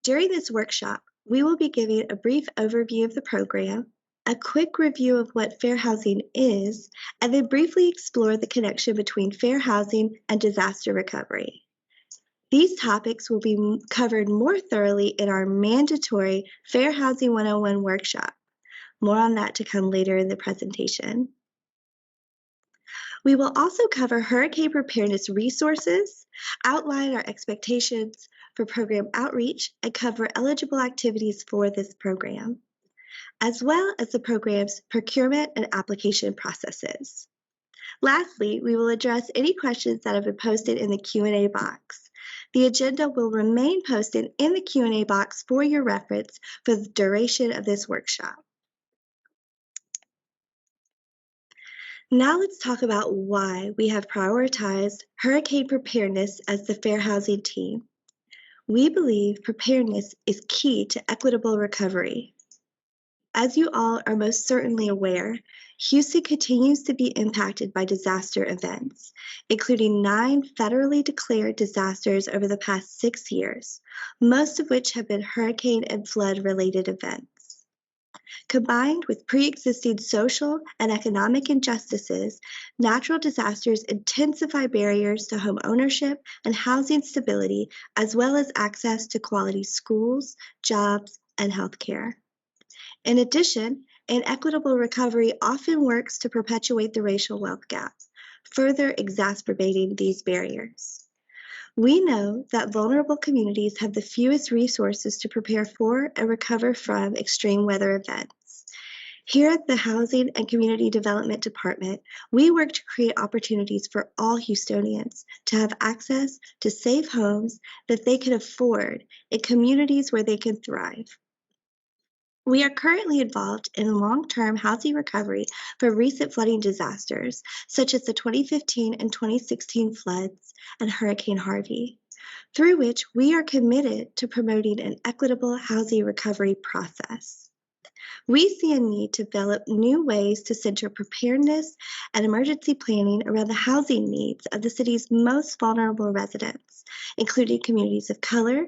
During this workshop, we will be giving a brief overview of the program, a quick review of what fair housing is, and then briefly explore the connection between fair housing and disaster recovery. These topics will be covered more thoroughly in our mandatory Fair Housing 101 workshop. More on that to come later in the presentation. We will also cover hurricane preparedness resources, outline our expectations for program outreach, and cover eligible activities for this program, as well as the program's procurement and application processes. Lastly, we will address any questions that have been posted in the Q&A box. The agenda will remain posted in the Q&A box for your reference for the duration of this workshop. Now let's talk about why we have prioritized hurricane preparedness as the Fair Housing team. We believe preparedness is key to equitable recovery. As you all are most certainly aware, Houston continues to be impacted by disaster events, including 9 federally declared disasters over the past 6 years, most of which have been hurricane and flood-related events. Combined with pre-existing social and economic injustices, natural disasters intensify barriers to home ownership and housing stability, as well as access to quality schools, jobs, and healthcare. In addition, inequitable recovery often works to perpetuate the racial wealth gap, further exacerbating these barriers. We know that vulnerable communities have the fewest resources to prepare for and recover from extreme weather events. Here at the Housing and Community Development Department, we work to create opportunities for all Houstonians to have access to safe homes that they can afford in communities where they can thrive. We are currently involved in long-term housing recovery for recent flooding disasters, such as the 2015 and 2016 floods and Hurricane Harvey, through which we are committed to promoting an equitable housing recovery process. We see a need to develop new ways to center preparedness and emergency planning around the housing needs of the city's most vulnerable residents, including communities of color,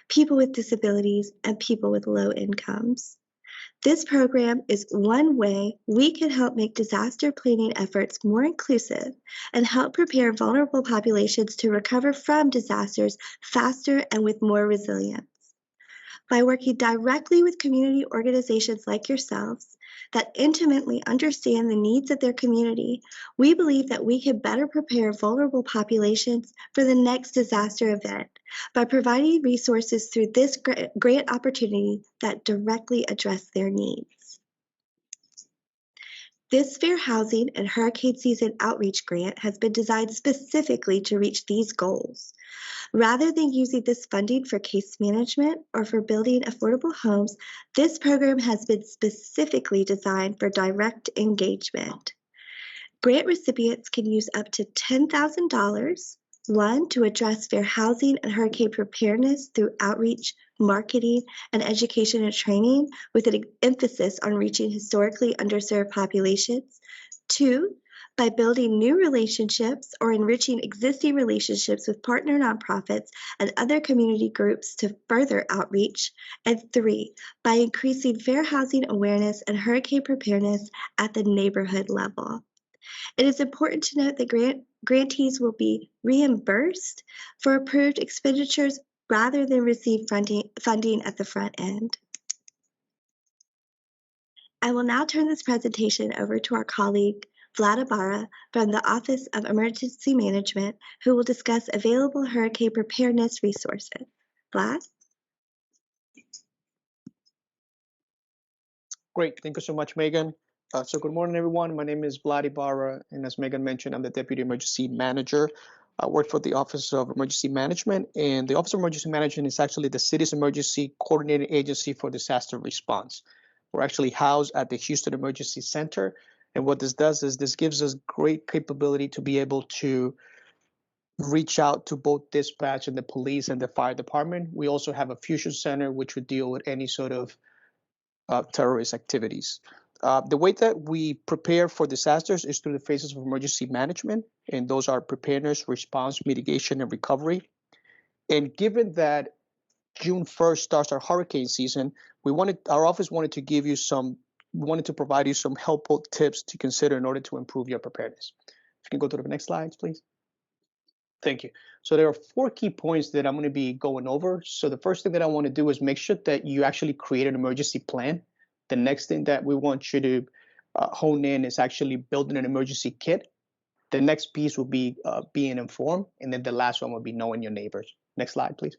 people with disabilities, and people with low incomes. This program is one way we can help make disaster planning efforts more inclusive and help prepare vulnerable populations to recover from disasters faster and with more resilience. By working directly with community organizations like yourselves that intimately understand the needs of their community, we believe that we can better prepare vulnerable populations for the next disaster event by providing resources through this grant opportunity that directly address their needs. This Fair Housing and Hurricane Season Outreach Grant has been designed specifically to reach these goals. Rather than using this funding for case management or for building affordable homes, this program has been specifically designed for direct engagement. Grant recipients can use up to $10,000, one, to address fair housing and hurricane preparedness through outreach, marketing, and education and training with an emphasis on reaching historically underserved populations. 2, by building new relationships or enriching existing relationships with partner nonprofits and other community groups to further outreach. And 3, by increasing fair housing awareness and hurricane preparedness at the neighborhood level. It is important to note that grantees will be reimbursed for approved expenditures rather than receive funding at the front end. I will now turn this presentation over to our colleague, Vlad Ibarra from the Office of Emergency Management, who will discuss available hurricane preparedness resources. Vlad? Great, thank you so much, Megan. So good morning, everyone. My name is Vlad Ibarra, and as Megan mentioned, I'm the Deputy Emergency Manager. I work for the Office of Emergency Management, and the Office of Emergency Management is actually the city's emergency coordinating agency for disaster response. We're actually housed at the Houston Emergency Center, and what this does is this gives us great capability to be able to reach out to both dispatch and the police and the fire department. We also have a fusion center which would deal with any sort of terrorist activities. The way that we prepare for disasters is through the phases of emergency management, and those are preparedness, response, mitigation, and recovery. And given that June 1st starts our hurricane season, our office wanted to give you we wanted to provide you some helpful tips to consider in order to improve your preparedness. If you can go to the next slides, please. Thank you. So there are 4 key points that I'm going to be going over. So the first thing that I want to do is make sure that you actually create an emergency plan. The next thing that we want you to hone in is actually building an emergency kit. The next piece will be being informed. And then the last one will be knowing your neighbors. Next slide, please.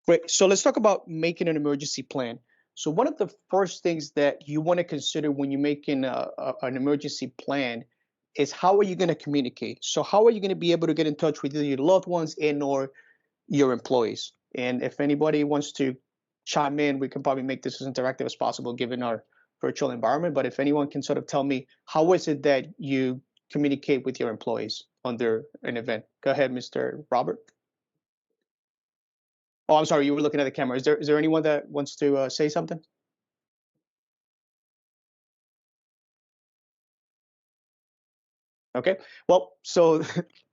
Great. So let's talk about making an emergency plan. So one of the first things that you want to consider when you're making an emergency plan is how are you going to communicate? So how are you going to be able to get in touch with either your loved ones and or your employees? And if anybody wants to chime in, we can probably make this as interactive as possible given our virtual environment. But if anyone can sort of tell me, how is it that you communicate with your employees under an event? Go ahead, Mr. Robert. Oh, I'm sorry, you were looking at the camera. Is there anyone that wants to say something? Okay, well, so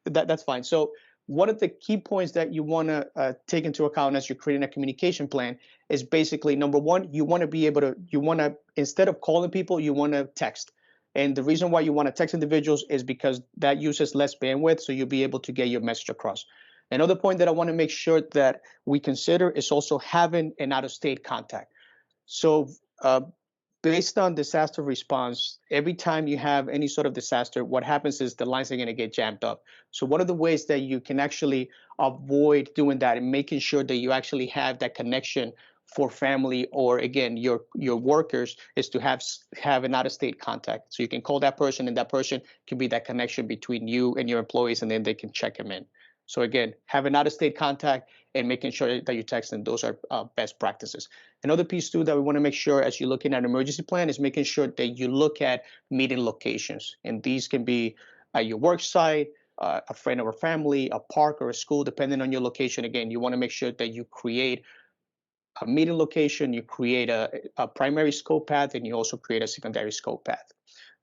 that's fine. So one of the key points that you want to take into account as you're creating a communication plan is basically number one, you want to be able to, instead of calling people, you want to text. And the reason why you want to text individuals is because that uses less bandwidth, so you'll be able to get your message across. Another point that I want to make sure that we consider is also having an out-of-state contact. So based on disaster response, every time you have any sort of disaster, what happens is the lines are going to get jammed up. So one of the ways that you can actually avoid doing that and making sure that you actually have that connection for family or again your workers is to have an out-of-state contact. So you can call that person and that person can be that connection between you and your employees, and then they can check them in. So again, have an out-of-state contact and making sure that you text them. Those are best practices. Another piece too that we want to make sure as you're looking at an emergency plan is making sure that you look at meeting locations. And these can be at your work site, a friend or a family, a park or a school, depending on your location. Again, you want to make sure that you create a meeting location, you create a primary scope path, and you also create a secondary scope path.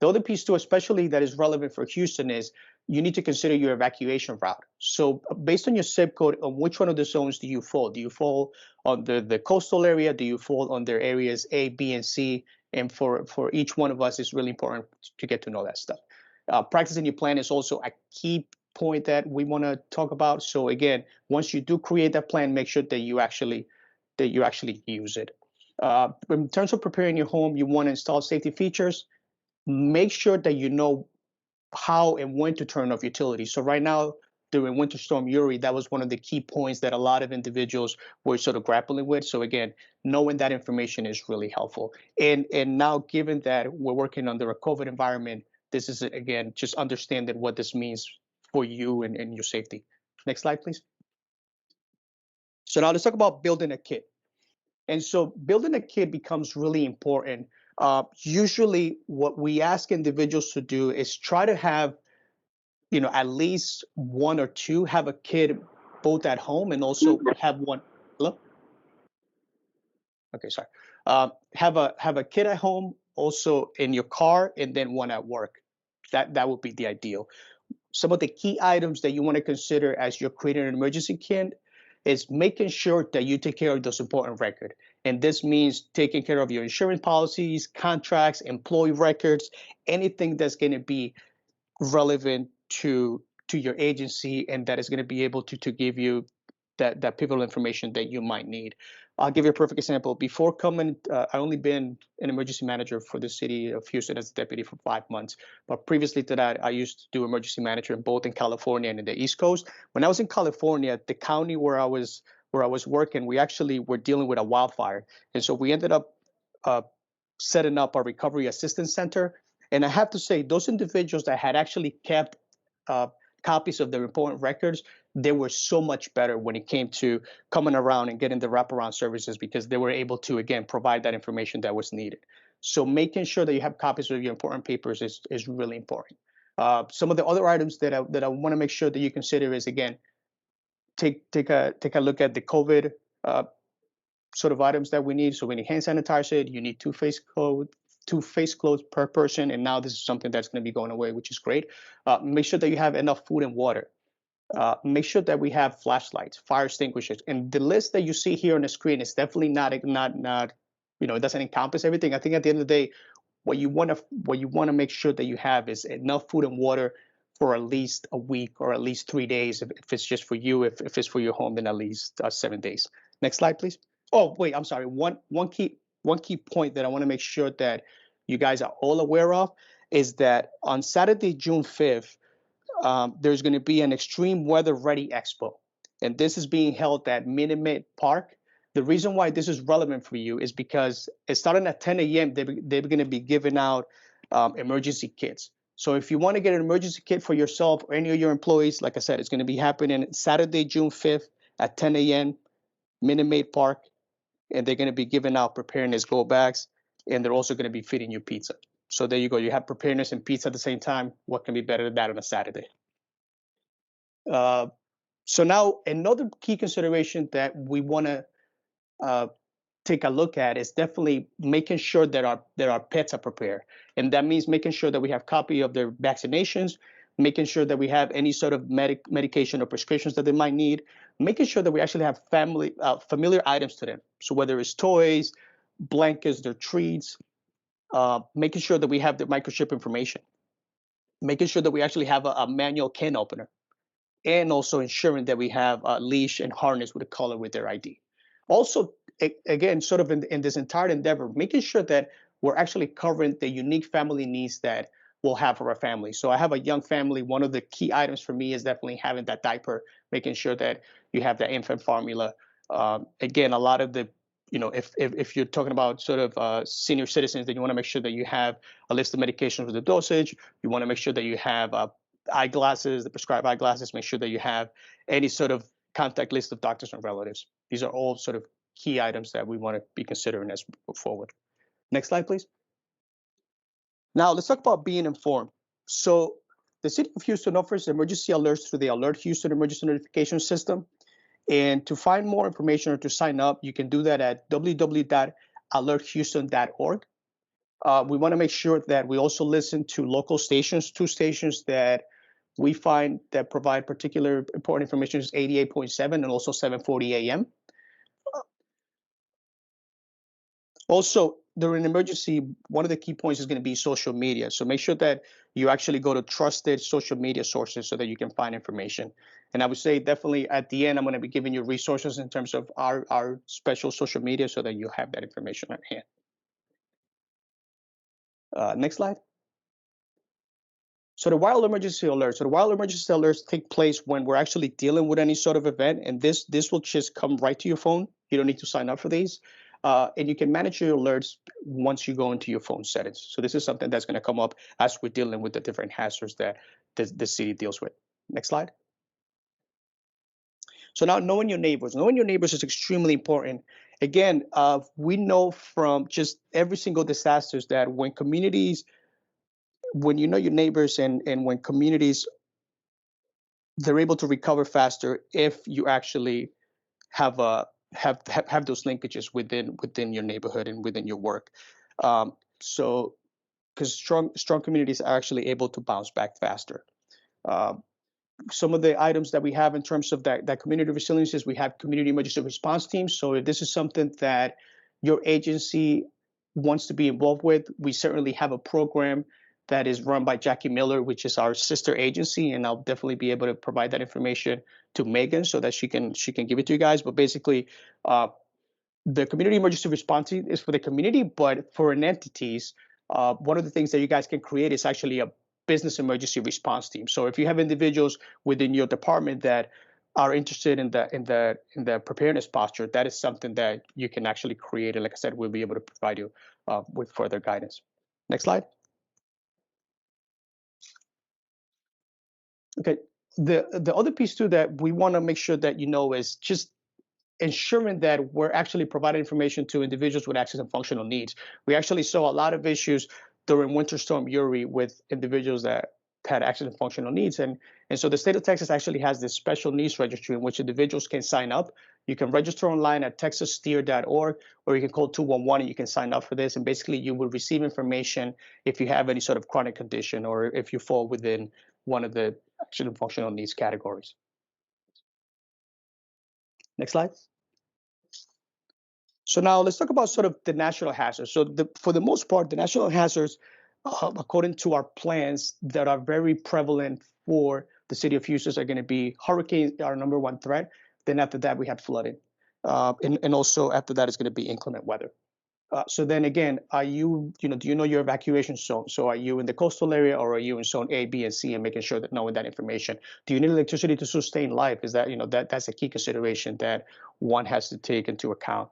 The other piece too, especially that is relevant for Houston, is you need to consider your evacuation route. So based on your zip code, on which one of the zones do you fall? Do you fall under the coastal area? Do you fall under areas A, B, and C? And for each one of us, it's really important to get to know that stuff. Practicing your plan is also a key point that we want to talk about. So again, once you do create that plan, make sure that you actually use it. In terms of preparing your home, you want to install safety features. Make sure that you know how and when to turn off utilities. So right now, during Winter Storm Uri, that was one of the key points that a lot of individuals were sort of grappling with. So again, knowing that information is really helpful. And now, given that we're working under a COVID environment, this is, again, just understanding what this means for you and your safety. Next slide, please. So now let's talk about building a kit. And so building a kit becomes really important. Usually what we ask individuals to do is try to have, at least one or two, have a kit both at home and also have one. Hello? Okay, sorry. Have a kit at home, also in your car, and then one at work. That would be the ideal. Some of the key items that you want to consider as you're creating an emergency kit is making sure that you take care of those important records. And this means taking care of your insurance policies, contracts, employee records, anything that's going to be relevant to your agency and that is going to be able to give you that pivotal information that you might need. I'll give you a perfect example. Before coming, I only been an emergency manager for the city of Houston as a deputy for 5 months. But previously to that, I used to do emergency manager both in California and in the East Coast. When I was in California, the county where I was working, we actually were dealing with a wildfire, and so we ended up setting up a recovery assistance center. And I have to say, those individuals that had actually kept copies of their important records, they were so much better when it came to coming around and getting the wraparound services because they were able to, again, provide that information that was needed. So making sure that you have copies of your important papers is really important. Some of the other items that I want to make sure that you consider is, again, take a look at the COVID sort of items that we need. So we need hand sanitizer, you need two face clothes per person, and now this is something that's going to be going away, which is great. Make sure that you have enough food and water. Make sure that we have flashlights, fire extinguishers, and the list that you see here on the screen is definitely not, it doesn't encompass everything. I think at the end of the day, what you want to make sure that you have is enough food and water for at least a week or at least 3 days. If it's just for you, if it's for your home, then at least 7 days. Next slide, please. Oh, wait, I'm sorry. One key point that I want to make sure that you guys are all aware of is that on Saturday, June 5th, there's going to be an extreme weather ready expo, and this is being held at Minute Maid Park. The reason why this is relevant for you is because it's starting at 10 a.m. They're going to be giving out emergency kits. So if you want to get an emergency kit for yourself or any of your employees, like I said, it's going to be happening Saturday, June 5th at 10 a.m. Minute Maid Park, and they're going to be giving out preparedness go bags, and they're also going to be feeding you pizza. So there you go. You have preparedness and pizza at the same time. What can be better than that on a Saturday? So now another key consideration that we want to take a look at is definitely making sure that our pets are prepared, and that means making sure that we have copy of their vaccinations, making sure that we have any sort of medication or prescriptions that they might need, making sure that we actually have familiar items to them. So whether it's toys, blankets, their treats, making sure that we have the microchip information, making sure that we actually have a manual can opener, and also ensuring that we have a leash and harness with a collar with their ID. Also, again, sort of in this entire endeavor, making sure that we're actually covering the unique family needs that we'll have for our family. So I have a young family. One of the key items for me is definitely having that diaper, making sure that you have the infant formula. Again, a lot of the, if you're talking about sort of senior citizens, then you want to make sure that you have a list of medications with the dosage. You want to make sure that you have eyeglasses, the prescribed eyeglasses, make sure that you have any sort of contact list of doctors and relatives. These are all sort of key items that we want to be considering as we move forward. Next slide, please. Now let's talk about being informed. So the City of Houston offers emergency alerts through the Alert Houston Emergency Notification System. And to find more information or to sign up, you can do that at www.alerthouston.org. We want to make sure that we also listen to local stations, two stations that we find that provide particular important information is 88.7 and also 740 AM. Also, during an emergency, one of the key points is going to be social media. So make sure that you actually go to trusted social media sources so that you can find information. And I would say definitely at the end, I'm going to be giving you resources in terms of our special social media so that you have that information at hand. Next slide. So the wild emergency alerts. So the wild emergency alerts take place when we're actually dealing with any sort of event, and this will just come right to your phone. You don't need to sign up for these, and you can manage your alerts once you go into your phone settings. So this is something that's going to come up as we're dealing with the different hazards that the city deals with. Next slide. So now knowing your neighbors. Knowing your neighbors is extremely important. Again, we know from just every single disasters that when you know your neighbors and when communities, they're able to recover faster if you actually have those linkages within your neighborhood and within your work. So because strong communities are actually able to bounce back faster. Some of the items that we have in terms of that community resilience is we have community emergency response teams. So if this is something that your agency wants to be involved with, we certainly have a program that is run by Jackie Miller, which is our sister agency, and I'll definitely be able to provide that information to Megan so that she can give it to you guys. But basically, the community emergency response team is for the community, but for an entities, one of the things that you guys can create is actually a business emergency response team. So if you have individuals within your department that are interested in the preparedness posture, that is something that you can actually create. And like I said, we'll be able to provide you with further guidance. Next slide. Okay. The other piece too that we want to make sure that you know is just ensuring that we're actually providing information to individuals with access and functional needs. We actually saw a lot of issues during Winter Storm Uri with individuals that had access and functional needs. And so the state of Texas actually has this special needs registry in which individuals can sign up. You can register online at texassteer.org, or you can call 211 and you can sign up for this. And basically you will receive information if you have any sort of chronic condition or if you fall within one of the access and functional needs categories. Next slide. So now let's talk about sort of the national hazards. So for the most part, the national hazards, according to our plans that are very prevalent for the city of Houston, are going to be hurricanes, our number one threat. Then after that, we had flooding. And also after that is going to be inclement weather. So then again, do you know your evacuation zone? So are you in the coastal area or are you in zone A, B, and C, and making sure that knowing that information? Do you need electricity to sustain life? Is that, that's a key consideration that one has to take into account.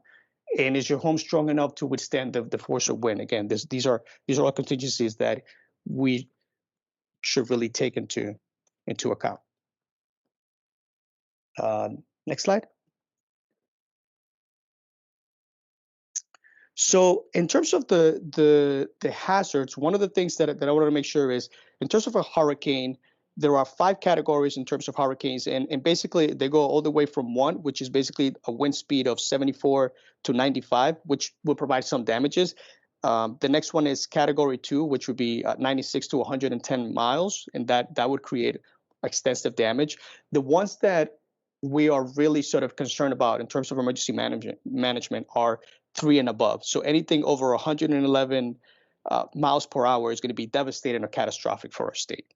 And is your home strong enough to withstand the force of wind? Again, these are all contingencies that we should really take into account. Next slide. So in terms of the hazards, one of the things that I want to make sure is, in terms of a hurricane, there are 5 categories in terms of hurricanes, and basically they go all the way from 1, which is basically a wind speed of 74 to 95, which will provide some damages. The next one is category 2, which would be 96 to 110 miles, and that would create extensive damage. The ones that we are really sort of concerned about in terms of emergency management are 3 and above. So anything over 111 miles per hour is going to be devastating or catastrophic for our state.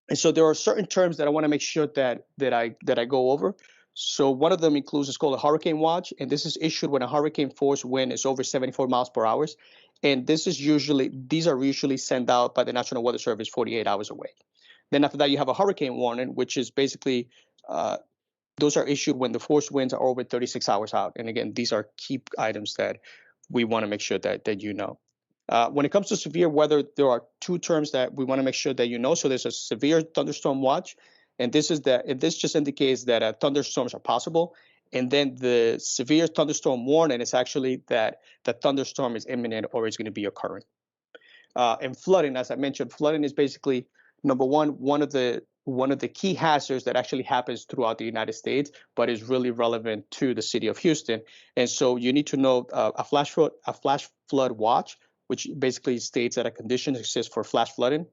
And so there are certain terms that I want to make sure that I go over. So one of them includes, it's called a hurricane watch, and this is issued when a hurricane force wind is over 74 miles per hour. And these are usually sent out by the National Weather Service 48 hours away. Then after that, you have a hurricane warning, which is basically those are issued when the force winds are over 36 hours out. And again, these are key items that we want to make sure that you know. When it comes to severe weather, there are 2 terms that we want to make sure that you know. So there's a severe thunderstorm watch, and this just indicates that thunderstorms are possible. And then the severe thunderstorm warning is actually that the thunderstorm is imminent or is going to be occurring. And flooding, as I mentioned, flooding is basically one of the key hazards that actually happens throughout the United States, but is really relevant to the city of Houston. And so you need to know a flash flood watch, which basically states that a condition exists for flash flooding.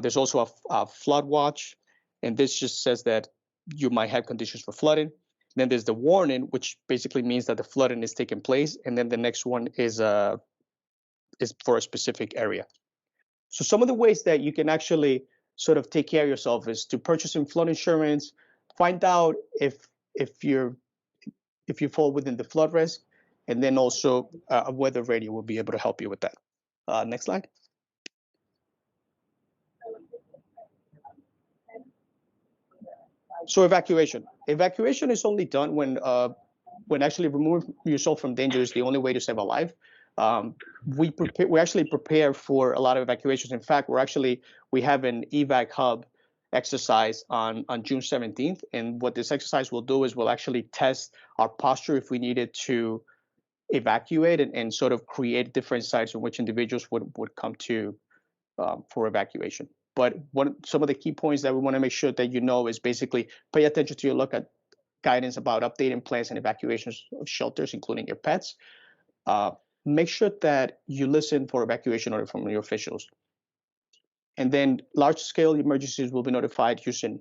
There's also a flood watch, and this just says that you might have conditions for flooding. Then there's the warning, which basically means that the flooding is taking place, and then the next one is for a specific area. So some of the ways that you can actually sort of take care of yourself is to purchase some flood insurance, find out if you fall within the flood risk, and then also a weather radio will be able to help you with that. Next slide. So evacuation. Evacuation is only done when actually removing yourself from danger is the only way to save a life. We actually prepare for a lot of evacuations. In fact, we have an evac hub exercise on June 17th, and what this exercise will do is we'll actually test our posture if we needed to evacuate and sort of create different sites in which individuals would come to for evacuation. But some of the key points that we want to make sure that you know is basically pay attention to your look at guidance about updating plans and evacuations of shelters, including your pets. Make sure that you listen for evacuation order from your officials. And then large-scale emergencies will be notified using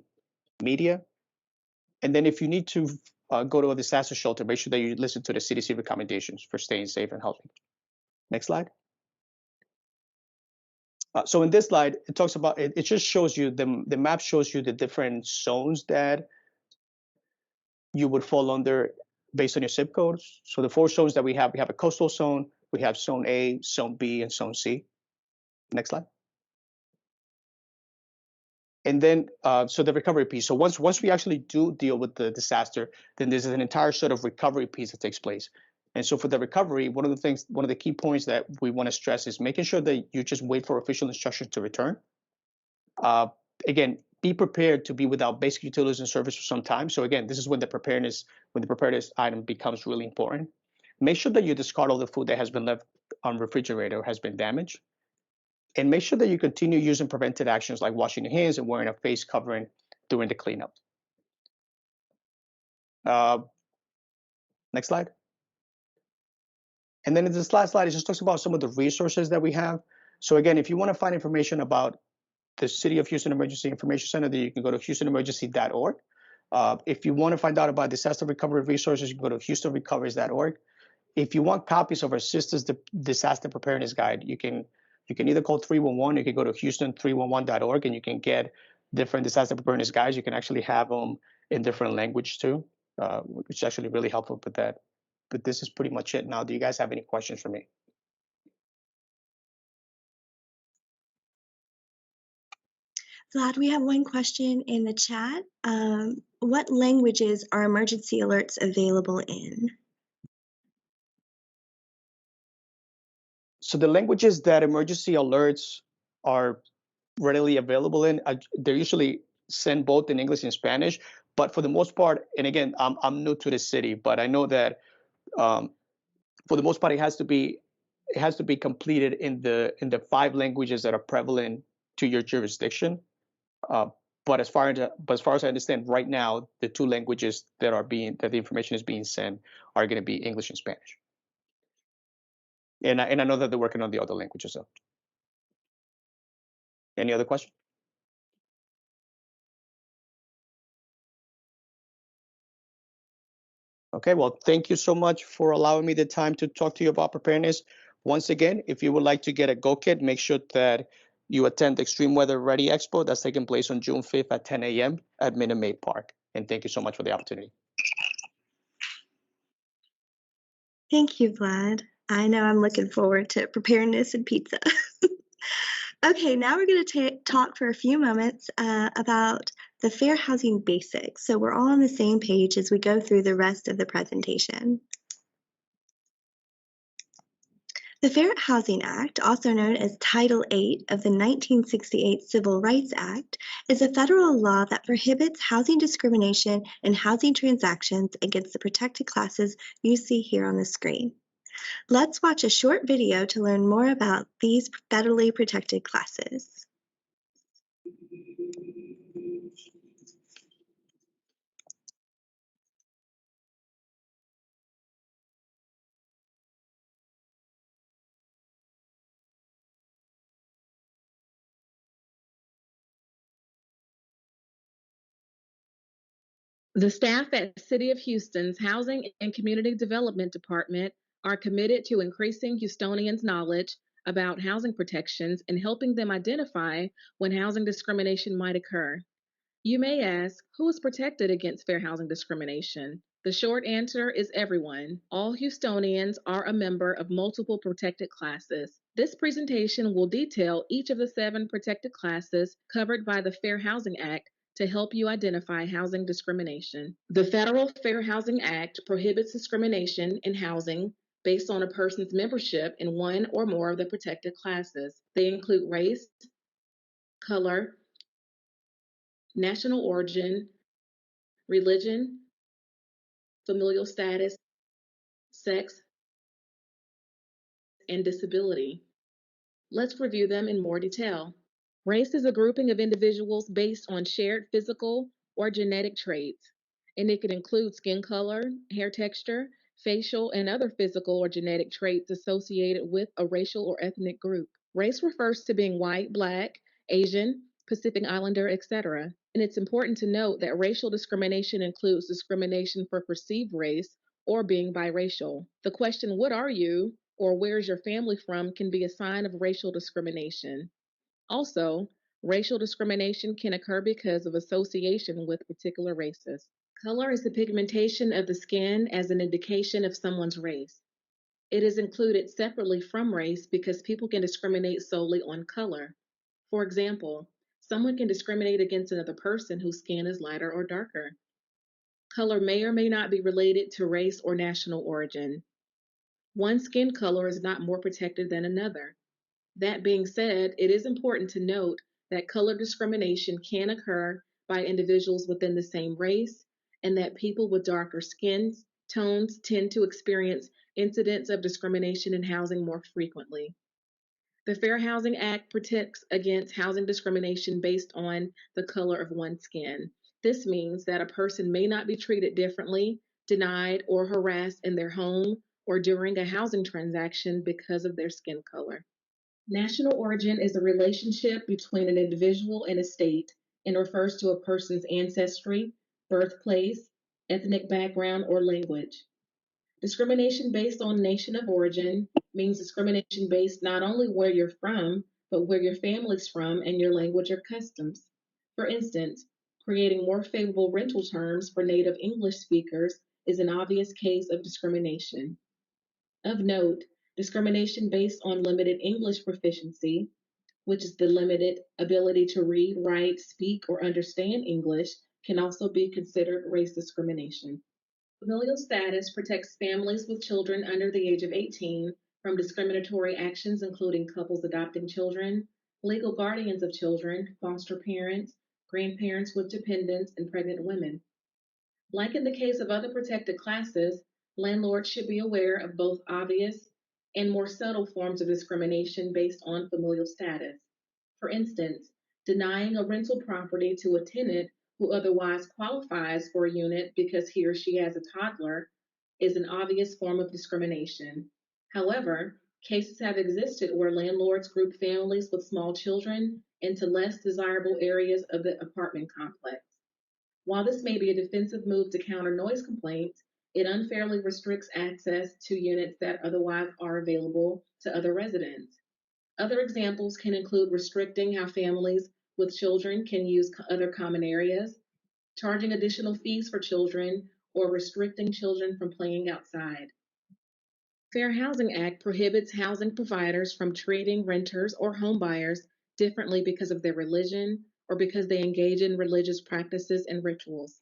media. And then if you need to go to a disaster shelter, make sure that you listen to the CDC recommendations for staying safe and healthy. Next slide. So in this slide, it talks about, it just shows you, the map shows you the different zones that you would fall under based on your zip codes. So the 4 zones that we have a coastal zone, we have zone A, zone B, and zone C. Next slide. And then, so the recovery piece. So once we actually do deal with the disaster, then there's an entire sort of recovery piece that takes place. And so for the recovery, one of the key points that we want to stress is making sure that you just wait for official instructions to return. Again, be prepared to be without basic utilities and service for some time. So again, this is when the preparedness item becomes really important. Make sure that you discard all the food that has been left on refrigerator or has been damaged. And make sure that you continue using preventive actions like washing your hands and wearing a face covering during the cleanup. Next slide. And then in this last slide, it just talks about some of the resources that we have. So again, if you want to find information about the City of Houston Emergency Information Center, then you can go to houstonemergency.org. If you want to find out about disaster recovery resources, you can go to houstonrecovers.org. If you want copies of our Sisters Disaster Preparedness Guide, you can either call 311, you can go to houston311.org, and you can get different disaster preparedness guides. You can actually have them in different language too, which is actually really helpful with that. But this is pretty much it. Now, do you guys have any questions for me? Vlad, we have one question in the chat. What languages are emergency alerts available in? So the languages that emergency alerts are readily available in, they're usually sent both in English and Spanish. But for the most part, and again, I'm new to the city, but I know that for the most part, it has to be completed in the 5 languages that are prevalent to your jurisdiction. But as far as I understand, right now, the 2 languages that the information is being sent are going to be English and Spanish. And I know that they're working on the other languages. So, any other question? Okay, well, thank you so much for allowing me the time to talk to you about preparedness. Once again, if you would like to get a Go Kit, make sure that you attend the Extreme Weather Ready Expo that's taking place on June 5th at 10 a.m. at Minute Maid Park. And thank you so much for the opportunity. Thank you, Vlad. I know I'm looking forward to preparedness and pizza. Okay, now we're going to talk for a few moments about the Fair Housing Basics. So we're all on the same page as we go through the rest of the presentation. The Fair Housing Act, also known as Title VIII of the 1968 Civil Rights Act, is a federal law that prohibits housing discrimination and housing transactions against the protected classes you see here on the screen. Let's watch a short video to learn more about these federally protected classes. The staff at City of Houston's Housing and Community Development Department are committed to increasing Houstonians' knowledge about housing protections and helping them identify when housing discrimination might occur. You may ask, who is protected against fair housing discrimination? The short answer is everyone. All Houstonians are a member of multiple protected classes. This presentation will detail each of the 7 protected classes covered by the Fair Housing Act to help you identify housing discrimination. The Federal Fair Housing Act prohibits discrimination in housing based on a person's membership in one or more of the protected classes. They include race, color, national origin, religion, familial status, sex, and disability. Let's review them in more detail. Race is a grouping of individuals based on shared physical or genetic traits, and it can include skin color, hair texture, facial, and other physical or genetic traits associated with a racial or ethnic group. Race refers to being white, black, Asian, Pacific Islander, etc. And it's important to note that racial discrimination includes discrimination for perceived race or being biracial. The question, what are you, or where's your family from, can be a sign of racial discrimination. Also, racial discrimination can occur because of association with particular races. Color is the pigmentation of the skin as an indication of someone's race. It is included separately from race because people can discriminate solely on color. For example, someone can discriminate against another person whose skin is lighter or darker. Color may or may not be related to race or national origin. One skin color is not more protected than another. That being said, it is important to note that color discrimination can occur by individuals within the same race, and that people with darker skin tones tend to experience incidents of discrimination in housing more frequently. The Fair Housing Act protects against housing discrimination based on the color of one's skin. This means that a person may not be treated differently, denied, or harassed in their home or during a housing transaction because of their skin color. National origin is a relationship between an individual and a state and refers to a person's ancestry, birthplace, ethnic background, or language. Discrimination based on nation of origin means discrimination based not only where you're from, but where your family's from and your language or customs. For instance, creating more favorable rental terms for native English speakers is an obvious case of discrimination. Of note, discrimination based on limited English proficiency, which is the limited ability to read, write, speak, or understand English, can also be considered race discrimination. Familial status protects families with children under the age of 18 from discriminatory actions, including couples adopting children, legal guardians of children, foster parents, grandparents with dependents, and pregnant women. Like in the case of other protected classes, landlords should be aware of both obvious and more subtle forms of discrimination based on familial status. For instance, denying a rental property to a tenant who otherwise qualifies for a unit because he or she has a toddler is an obvious form of discrimination. However, cases have existed where landlords group families with small children into less desirable areas of the apartment complex. While this may be a defensive move to counter noise complaints, it unfairly restricts access to units that otherwise are available to other residents. Other examples can include restricting how families with children can use other common areas, charging additional fees for children, or restricting children from playing outside. Fair Housing Act prohibits housing providers from treating renters or homebuyers differently because of their religion or because they engage in religious practices and rituals.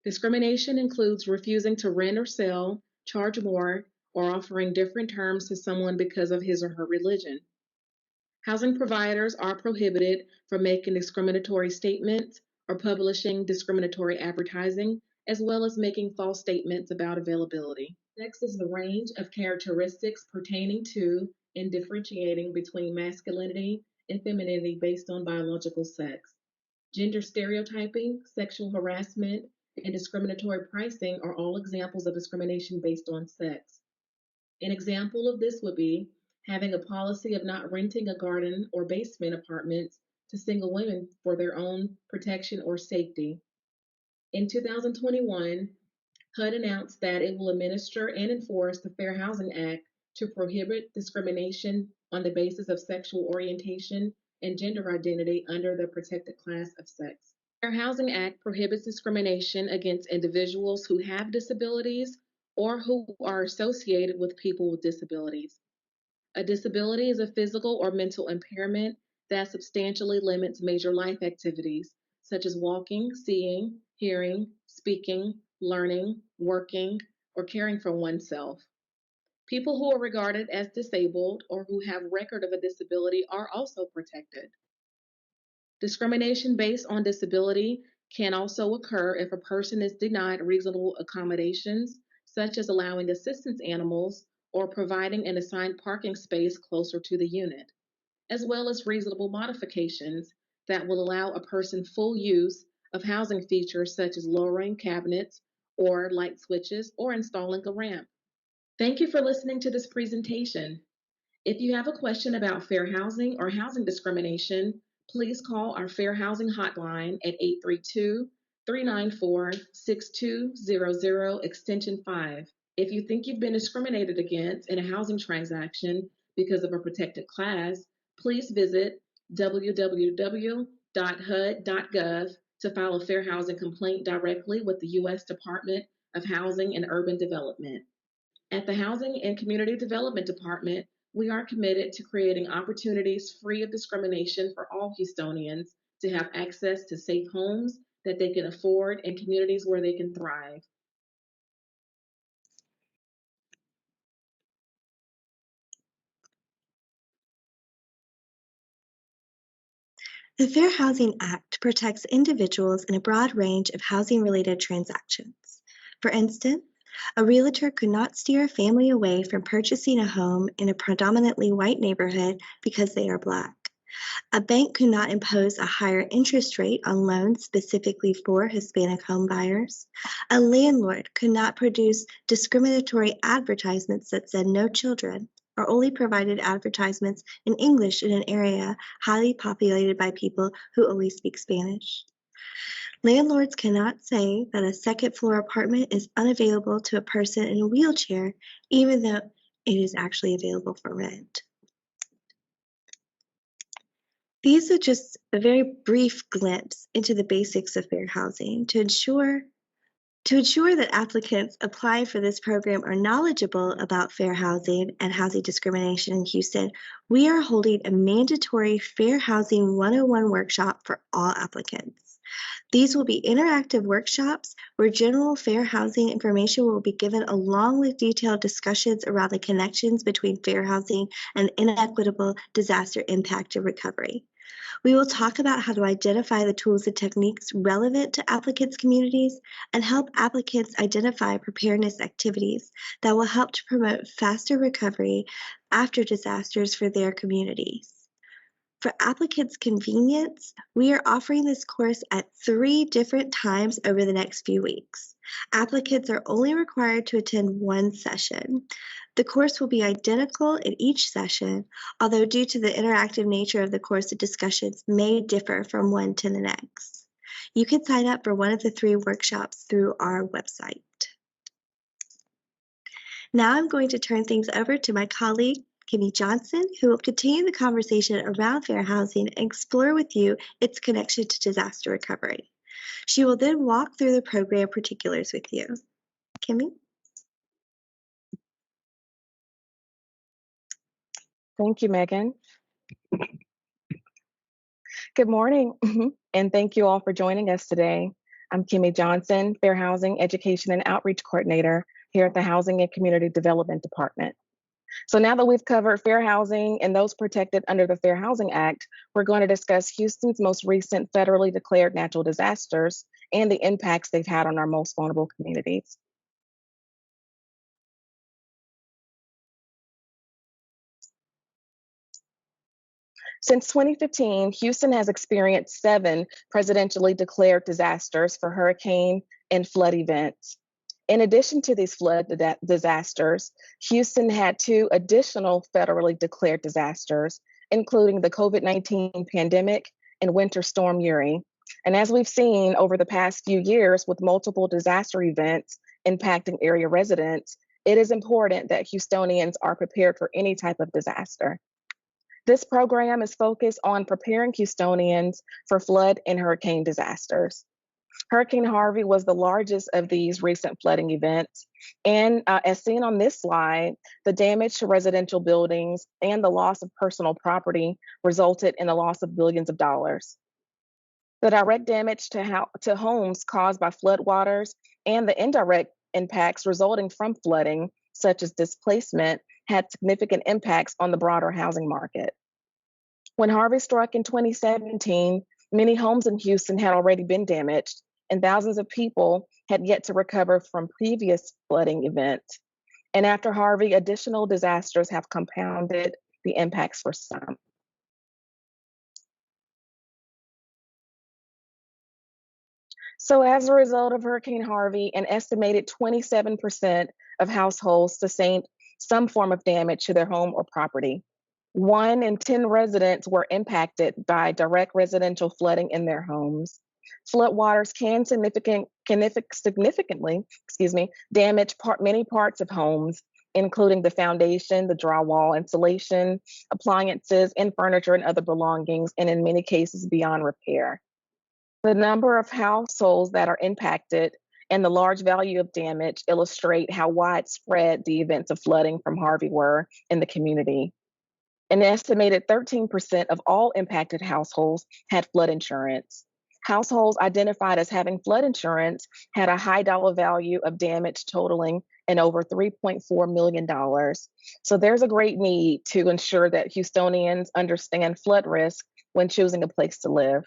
Discrimination includes refusing to rent or sell, charge more, or offering different terms to someone because of his or her religion. Housing providers are prohibited from making discriminatory statements or publishing discriminatory advertising, as well as making false statements about availability. Next is the range of characteristics pertaining to and differentiating between masculinity and femininity based on biological sex. Gender stereotyping, sexual harassment, and discriminatory pricing are all examples of discrimination based on sex. An example of this would be having a policy of not renting a garden or basement apartments to single women for their own protection or safety. In 2021, HUD announced that it will administer and enforce the Fair Housing Act to prohibit discrimination on the basis of sexual orientation and gender identity under the protected class of sex. The Fair Housing Act prohibits discrimination against individuals who have disabilities or who are associated with people with disabilities. A disability is a physical or mental impairment that substantially limits major life activities, such as walking, seeing, hearing, speaking, learning, working, or caring for oneself. People who are regarded as disabled or who have record of a disability are also protected. Discrimination based on disability can also occur if a person is denied reasonable accommodations, such as allowing assistance animals or providing an assigned parking space closer to the unit, as well as reasonable modifications that will allow a person full use of housing features such as lowering cabinets or light switches or installing a ramp. Thank you for listening to this presentation. If you have a question about fair housing or housing discrimination, please call our Fair Housing Hotline at 832-394-6200 extension 5. If you think you've been discriminated against in a housing transaction because of a protected class, please visit www.hud.gov to file a fair housing complaint directly with the U.S. Department of Housing and Urban Development. At the Housing and Community Development Department, we are committed to creating opportunities free of discrimination for all Houstonians to have access to safe homes that they can afford and communities where they can thrive. The Fair Housing Act protects individuals in a broad range of housing-related transactions. For instance, a realtor could not steer a family away from purchasing a home in a predominantly white neighborhood because they are Black. A bank could not impose a higher interest rate on loans specifically for Hispanic home buyers. A landlord could not produce discriminatory advertisements that said no children, or only provided advertisements in English in an area highly populated by people who only speak Spanish. Landlords cannot say that a second-floor apartment is unavailable to a person in a wheelchair, even though it is actually available for rent. These are just a very brief glimpse into the basics of fair housing. To ensure that applicants applying for this program are knowledgeable about fair housing and housing discrimination in Houston, we are holding a mandatory Fair Housing 101 workshop for all applicants. These will be interactive workshops where general fair housing information will be given along with detailed discussions around the connections between fair housing and inequitable disaster impact and recovery. We will talk about how to identify the tools and techniques relevant to applicants' communities and help applicants identify preparedness activities that will help to promote faster recovery after disasters for their communities. For applicants' convenience, we are offering this course at 3 different times over the next few weeks. Applicants are only required to attend one session. The course will be identical in each session, although due to the interactive nature of the course, the discussions may differ from one to the next. You can sign up for one of the 3 workshops through our website. Now I'm going to turn things over to my colleague, Kimberly Johnson, who will continue the conversation around fair housing and explore with you its connection to disaster recovery. She will then walk through the program particulars with you. Kimmy? Thank you, Megan. Good morning, and thank you all for joining us today. I'm Kimberly Johnson, Fair Housing Education and Outreach Coordinator here at the Housing and Community Development Department. So now that we've covered fair housing and those protected under the Fair Housing Act, we're going to discuss Houston's most recent federally declared natural disasters and the impacts they've had on our most vulnerable communities. Since 2015, Houston has experienced 7 presidentially declared disasters for hurricane and flood events. In addition to these flood disasters, Houston had 2 additional federally declared disasters, including the COVID-19 pandemic and Winter Storm Uri. And as we've seen over the past few years with multiple disaster events impacting area residents, it is important that Houstonians are prepared for any type of disaster. This program is focused on preparing Houstonians for flood and hurricane disasters. Hurricane Harvey was the largest of these recent flooding events. And as seen on this slide, the damage to residential buildings and the loss of personal property resulted in the loss of billions of dollars. The direct damage to homes caused by floodwaters and the indirect impacts resulting from flooding, such as displacement, had significant impacts on the broader housing market. When Harvey struck in 2017, many homes in Houston had already been damaged, and thousands of people had yet to recover from previous flooding events. And after Harvey, additional disasters have compounded the impacts for some. So as a result of Hurricane Harvey, an estimated 27% of households sustained some form of damage to their home or property. 1 in 10 residents were impacted by direct residential flooding in their homes. Floodwaters can significantly damage many parts of homes, including the foundation, the drywall, insulation, appliances, and furniture and other belongings, and in many cases beyond repair. The number of households that are impacted and the large value of damage illustrate how widespread the events of flooding from Harvey were in the community. An estimated 13% of all impacted households had flood insurance. Households identified as having flood insurance had a high dollar value of damage totaling in over $3.4 million. So there's a great need to ensure that Houstonians understand flood risk when choosing a place to live.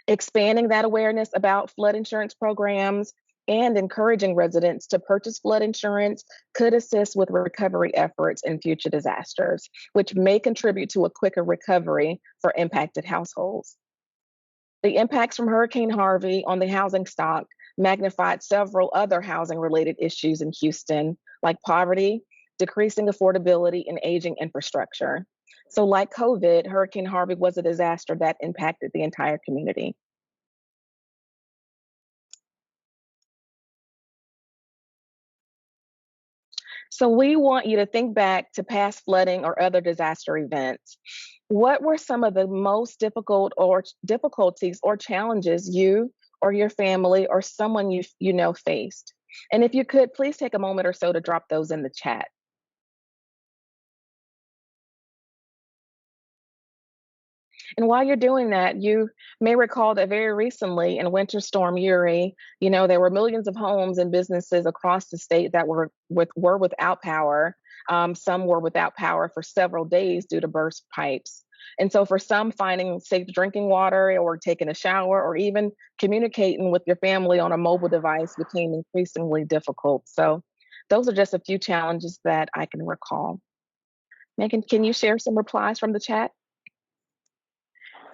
Expanding that awareness about flood insurance programs and encouraging residents to purchase flood insurance could assist with recovery efforts in future disasters, which may contribute to a quicker recovery for impacted households. The impacts from Hurricane Harvey on the housing stock magnified several other housing-related issues in Houston, like poverty, decreasing affordability, and aging infrastructure. So like COVID, Hurricane Harvey was a disaster that impacted the entire community. So we want you to think back to past flooding or other disaster events. What were some of the most difficulties or challenges you or your family or someone you know faced? And if you could, please take a moment or so to drop those in the chat. And while you're doing that, you may recall that very recently in Winter Storm Uri, there were millions of homes and businesses across the state that were without power. Some were without power for several days due to burst pipes. And so for some, finding safe drinking water or taking a shower or even communicating with your family on a mobile device became increasingly difficult. So those are just a few challenges that I can recall. Megan, can you share some replies from the chat?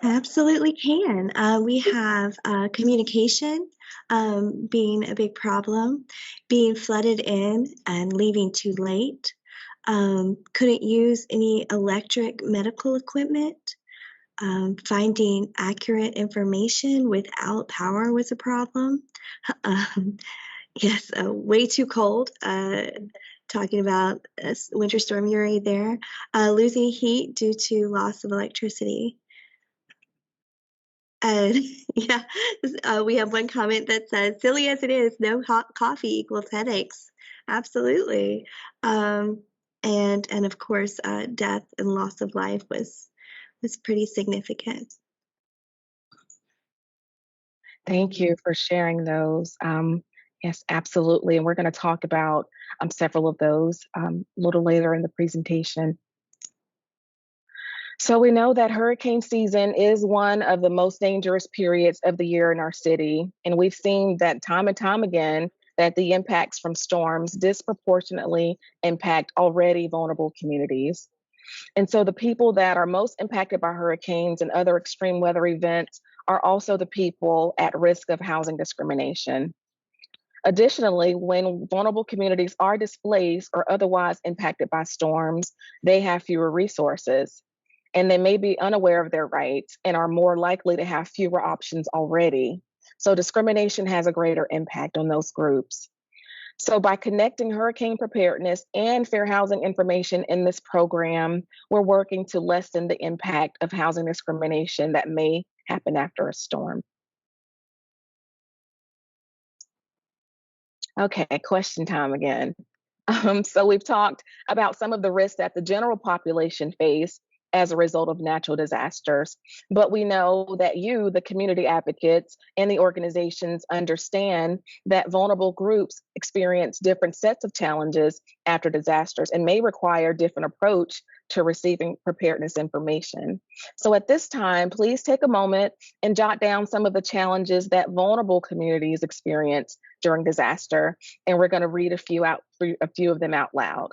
Absolutely can. We have communication being a big problem, being flooded in and leaving too late, couldn't use any electric medical equipment, finding accurate information without power was a problem. Um, yes, way too cold. Talking about Winter Storm Uri there, losing heat due to loss of electricity. And yeah, we have one comment that says, "Silly as it is, no hot coffee equals headaches." Absolutely, and of course, death and loss of life was pretty significant. Thank you for sharing those. Yes, absolutely. And we're going to talk about several of those a little later in the presentation. So we know that hurricane season is one of the most dangerous periods of the year in our city. And we've seen that time and time again that the impacts from storms disproportionately impact already vulnerable communities. And so the people that are most impacted by hurricanes and other extreme weather events are also the people at risk of housing discrimination. Additionally, when vulnerable communities are displaced or otherwise impacted by storms, they have fewer resources and they may be unaware of their rights and are more likely to have fewer options already. So discrimination has a greater impact on those groups. So by connecting hurricane preparedness and fair housing information in this program, we're working to lessen the impact of housing discrimination that may happen after a storm. Okay, question time again. So we've talked about some of the risks that the general population face as a result of natural disasters. But we know that you, the community advocates and the organizations, understand that vulnerable groups experience different sets of challenges after disasters and may require a different approach to receiving preparedness information. So at this time, please take a moment and jot down some of the challenges that vulnerable communities experience during disaster. And we're going to read a few of them out loud.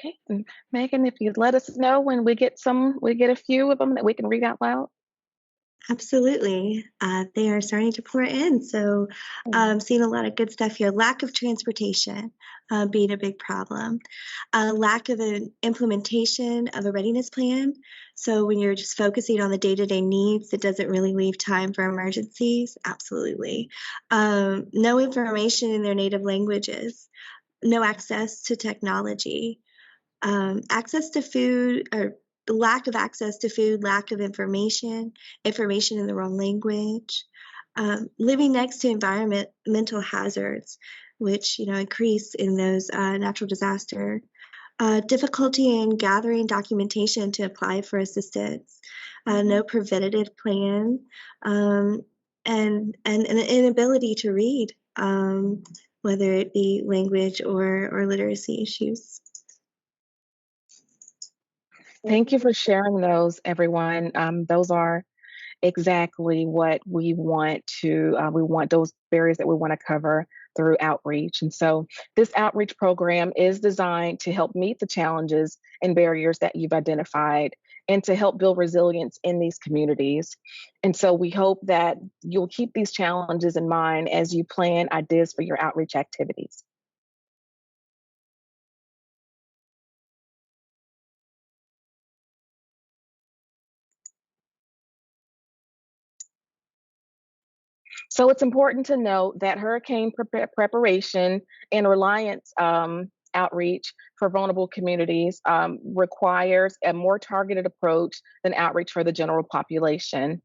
Okay, and Megan, if you'd let us know when we get a few of them that we can read out loud. Absolutely. They are starting to pour in. So seeing a lot of good stuff here. Lack of transportation being a big problem. Lack of an implementation of a readiness plan. So when you're just focusing on the day-to-day needs, it doesn't really leave time for emergencies. Absolutely. No information in their native languages. No access to technology. Access to food or lack of access to food, lack of information in the wrong language, living next to environmental hazards, which increase in those natural disaster, difficulty in gathering documentation to apply for assistance, no preventative plan, and an inability to read, whether it be language or literacy issues. Thank you for sharing those, everyone. Those are exactly what we want we want those barriers that we want to cover through outreach. And so this outreach program is designed to help meet the challenges and barriers that you've identified and to help build resilience in these communities. And so we hope that you'll keep these challenges in mind as you plan ideas for your outreach activities. So it's important to note that hurricane preparation and reliance outreach for vulnerable communities requires a more targeted approach than outreach for the general population.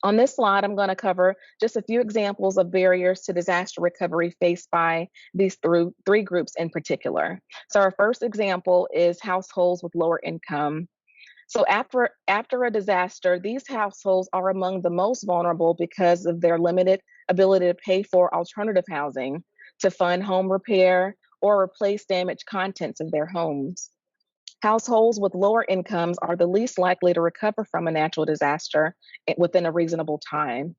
On this slide, I'm going to cover just a few examples of barriers to disaster recovery faced by these three groups in particular. So our first example is households with lower income. So after a disaster, these households are among the most vulnerable because of their limited ability to pay for alternative housing, to fund home repair, or replace damaged contents of their homes. Households with lower incomes are the least likely to recover from a natural disaster within a reasonable time.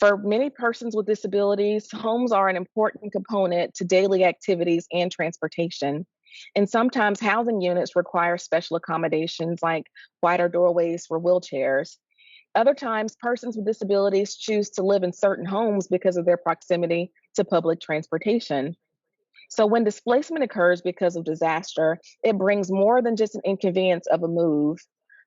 For many persons with disabilities, homes are an important component to daily activities and transportation. And sometimes housing units require special accommodations like wider doorways for wheelchairs. Other times, persons with disabilities choose to live in certain homes because of their proximity to public transportation. So when displacement occurs because of disaster, it brings more than just an inconvenience of a move.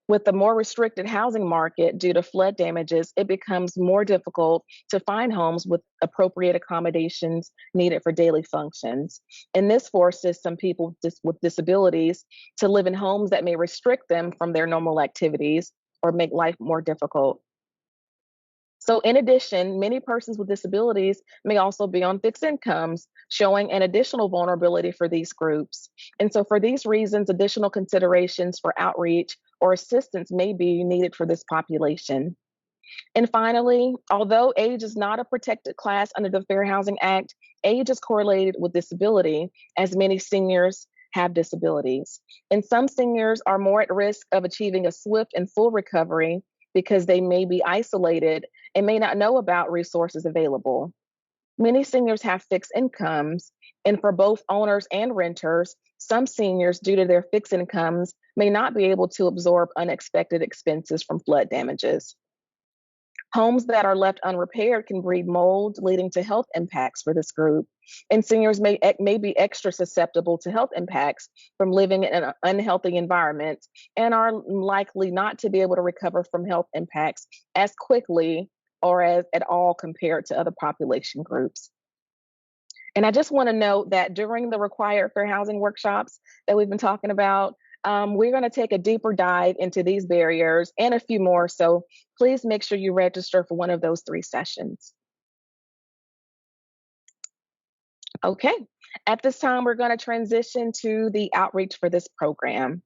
With the more restricted housing market due to flood damages, it becomes more difficult to find homes with appropriate accommodations needed for daily functions. And this forces some people with disabilities to live in homes that may restrict them from their normal activities or make life more difficult. So, in addition, many persons with disabilities may also be on fixed incomes, showing an additional vulnerability for these groups. And so, for these reasons, additional considerations for outreach or assistance may be needed for this population. And finally, although age is not a protected class under the Fair Housing Act, age is correlated with disability, as many seniors have disabilities. And some seniors are more at risk of achieving a swift and full recovery because they may be isolated and may not know about resources available. Many seniors have fixed incomes, and for both owners and renters, some seniors, due to their fixed incomes, may not be able to absorb unexpected expenses from flood damages. Homes that are left unrepaired can breed mold, leading to health impacts for this group. And seniors may be extra susceptible to health impacts from living in an unhealthy environment and are likely not to be able to recover from health impacts as quickly or as at all compared to other population groups. And I just want to note that during the required fair housing workshops that we've been talking about, we're going to take a deeper dive into these barriers and a few more. So please make sure you register for one of those 3 sessions. Okay, at this time, we're going to transition to the outreach for this program.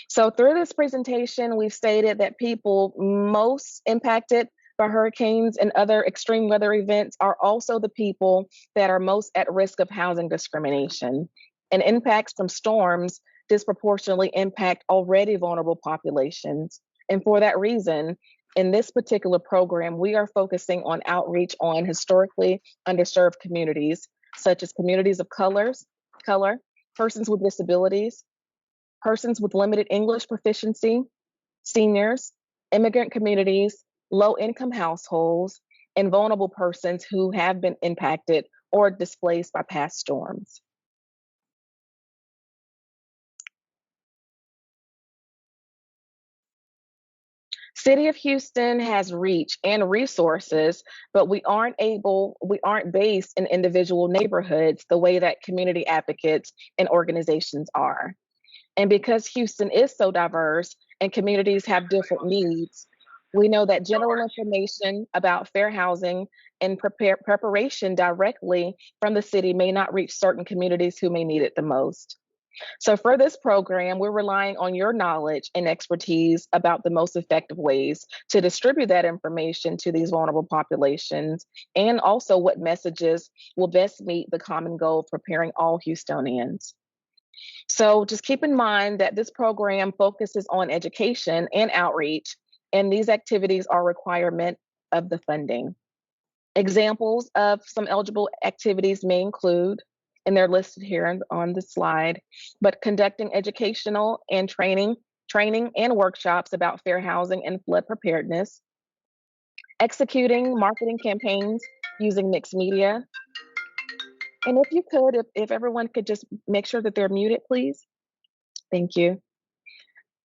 So through this presentation, we've stated that people most impacted by hurricanes and other extreme weather events are also the people that are most at risk of housing discrimination. And impacts from storms disproportionately impact already vulnerable populations. And for that reason, in this particular program, we are focusing on outreach on historically underserved communities, such as communities of color, persons with disabilities, persons with limited English proficiency, seniors, immigrant communities, low-income households, and vulnerable persons who have been impacted or displaced by past storms. City of Houston has reach and resources, but we aren't based in individual neighborhoods the way that community advocates and organizations are. And because Houston is so diverse and communities have different needs, we know that general information about fair housing and preparation directly from the city may not reach certain communities who may need it the most. So for this program, we're relying on your knowledge and expertise about the most effective ways to distribute that information to these vulnerable populations, and also what messages will best meet the common goal of preparing all Houstonians. So just keep in mind that this program focuses on education and outreach, and these activities are a requirement of the funding. Examples of some eligible activities may include, and they're listed here on the slide, but conducting educational and training and workshops about fair housing and flood preparedness, executing marketing campaigns using mixed media. And if you could, if everyone could just make sure that they're muted, please. Thank you.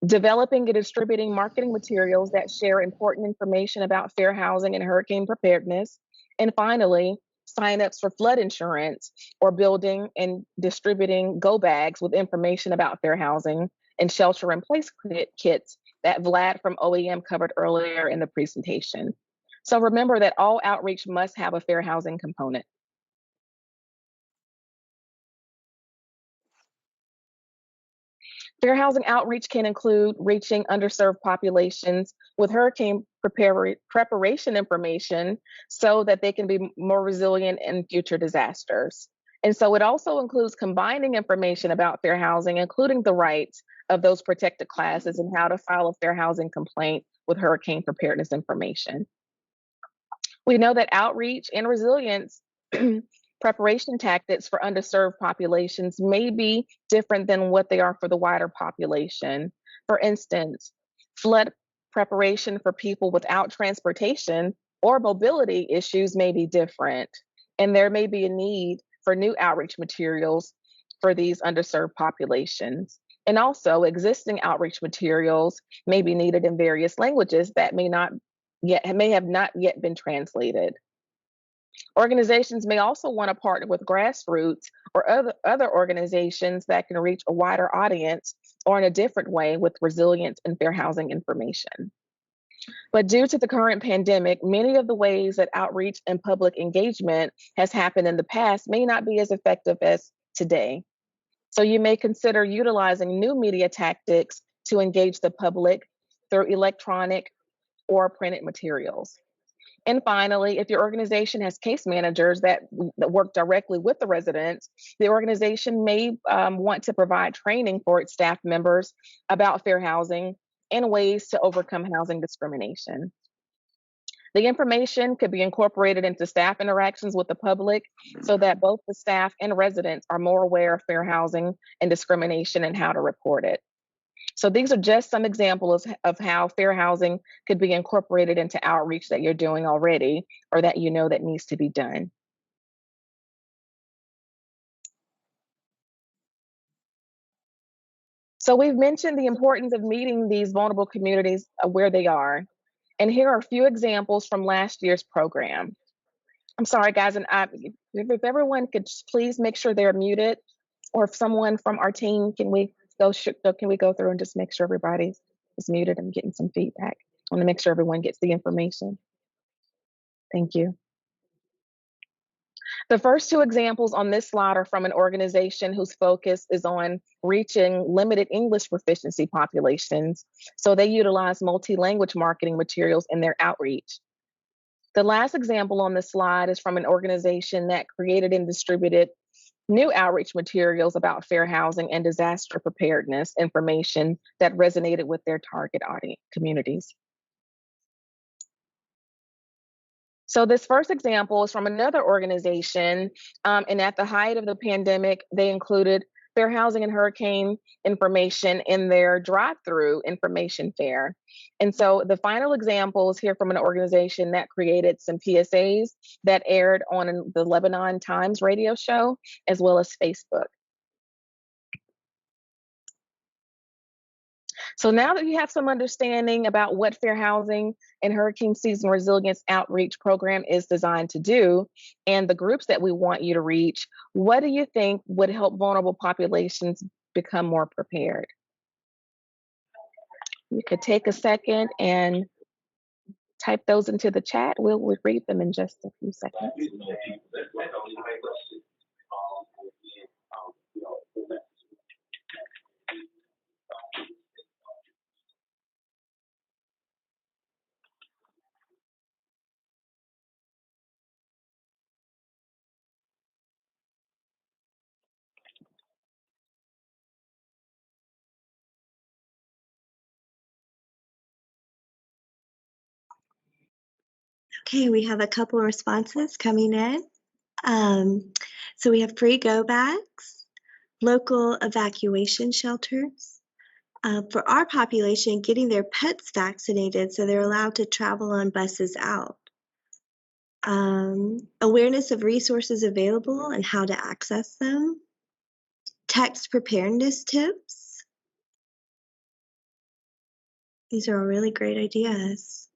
developing and distributing marketing materials that share important information about fair housing and hurricane preparedness. And finally, signups for flood insurance or building and distributing go bags with information about fair housing and shelter in place kits that Vlad from OEM covered earlier in the presentation. So remember that all outreach must have a fair housing component. Fair housing outreach can include reaching underserved populations with hurricane preparation information so that they can be more resilient in future disasters. And so it also includes combining information about fair housing, including the rights of those protected classes and how to file a fair housing complaint with hurricane preparedness information. We know that outreach and resilience preparation tactics for underserved populations may be different than what they are for the wider population. For instance, flood preparation for people without transportation or mobility issues may be different, and there may be a need for new outreach materials for these underserved populations. And also, existing outreach materials may be needed in various languages that may have not yet been translated. Organizations may also want to partner with grassroots or other organizations that can reach a wider audience or in a different way with resilient and fair housing information. But due to the current pandemic, many of the ways that outreach and public engagement has happened in the past may not be as effective as today. So you may consider utilizing new media tactics to engage the public through electronic or printed materials. And finally, if your organization has case managers that work directly with the residents, the organization may want to provide training for its staff members about fair housing and ways to overcome housing discrimination. The information could be incorporated into staff interactions with the public so that both the staff and residents are more aware of fair housing and discrimination and how to report it. So these are just some examples of how fair housing could be incorporated into outreach that you're doing already or that you know that needs to be done. So we've mentioned the importance of meeting these vulnerable communities where they are. And here are a few examples from last year's program. I'm sorry, guys, and if everyone could please make sure they're muted, or if someone from our team, can we go through and just make sure everybody is muted? I'm getting some feedback. I want to make sure everyone gets the information. Thank you. The first two examples on this slide are from an organization whose focus is on reaching limited English proficiency populations. So they utilize multi-language marketing materials in their outreach. The last example on this slide is from an organization that created and distributed new outreach materials about fair housing and disaster preparedness information that resonated with their target audience communities. So this first example is from another organization, and at the height of the pandemic, they included fair housing and hurricane information in their drive-through information fair. And so the final example is here from an organization that created some PSAs that aired on the Lebanon Times radio show, as well as Facebook. So now that you have some understanding about what fair housing and hurricane season resilience outreach program is designed to do and the groups that we want you to reach, what do you think would help vulnerable populations become more prepared? You could take a second and type those into the chat. We'll read them in just a few seconds. Okay, we have a couple of responses coming in. So we have free go bags, local evacuation shelters. For our population, getting their pets vaccinated so they're allowed to travel on buses out. Awareness of resources available and how to access them. Text preparedness tips. These are all really great ideas.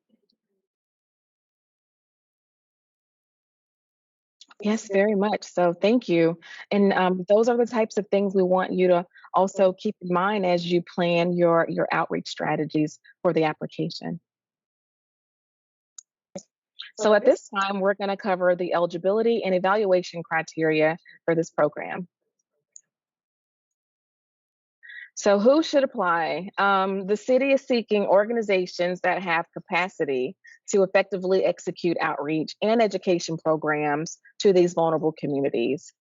Yes, very much. So thank you. And those are the types of things we want you to also keep in mind as you plan your outreach strategies for the application. So at this time, we're going to cover the eligibility and evaluation criteria for this program. So who should apply? The city is seeking organizations that have capacity to effectively execute outreach and education programs to these vulnerable communities.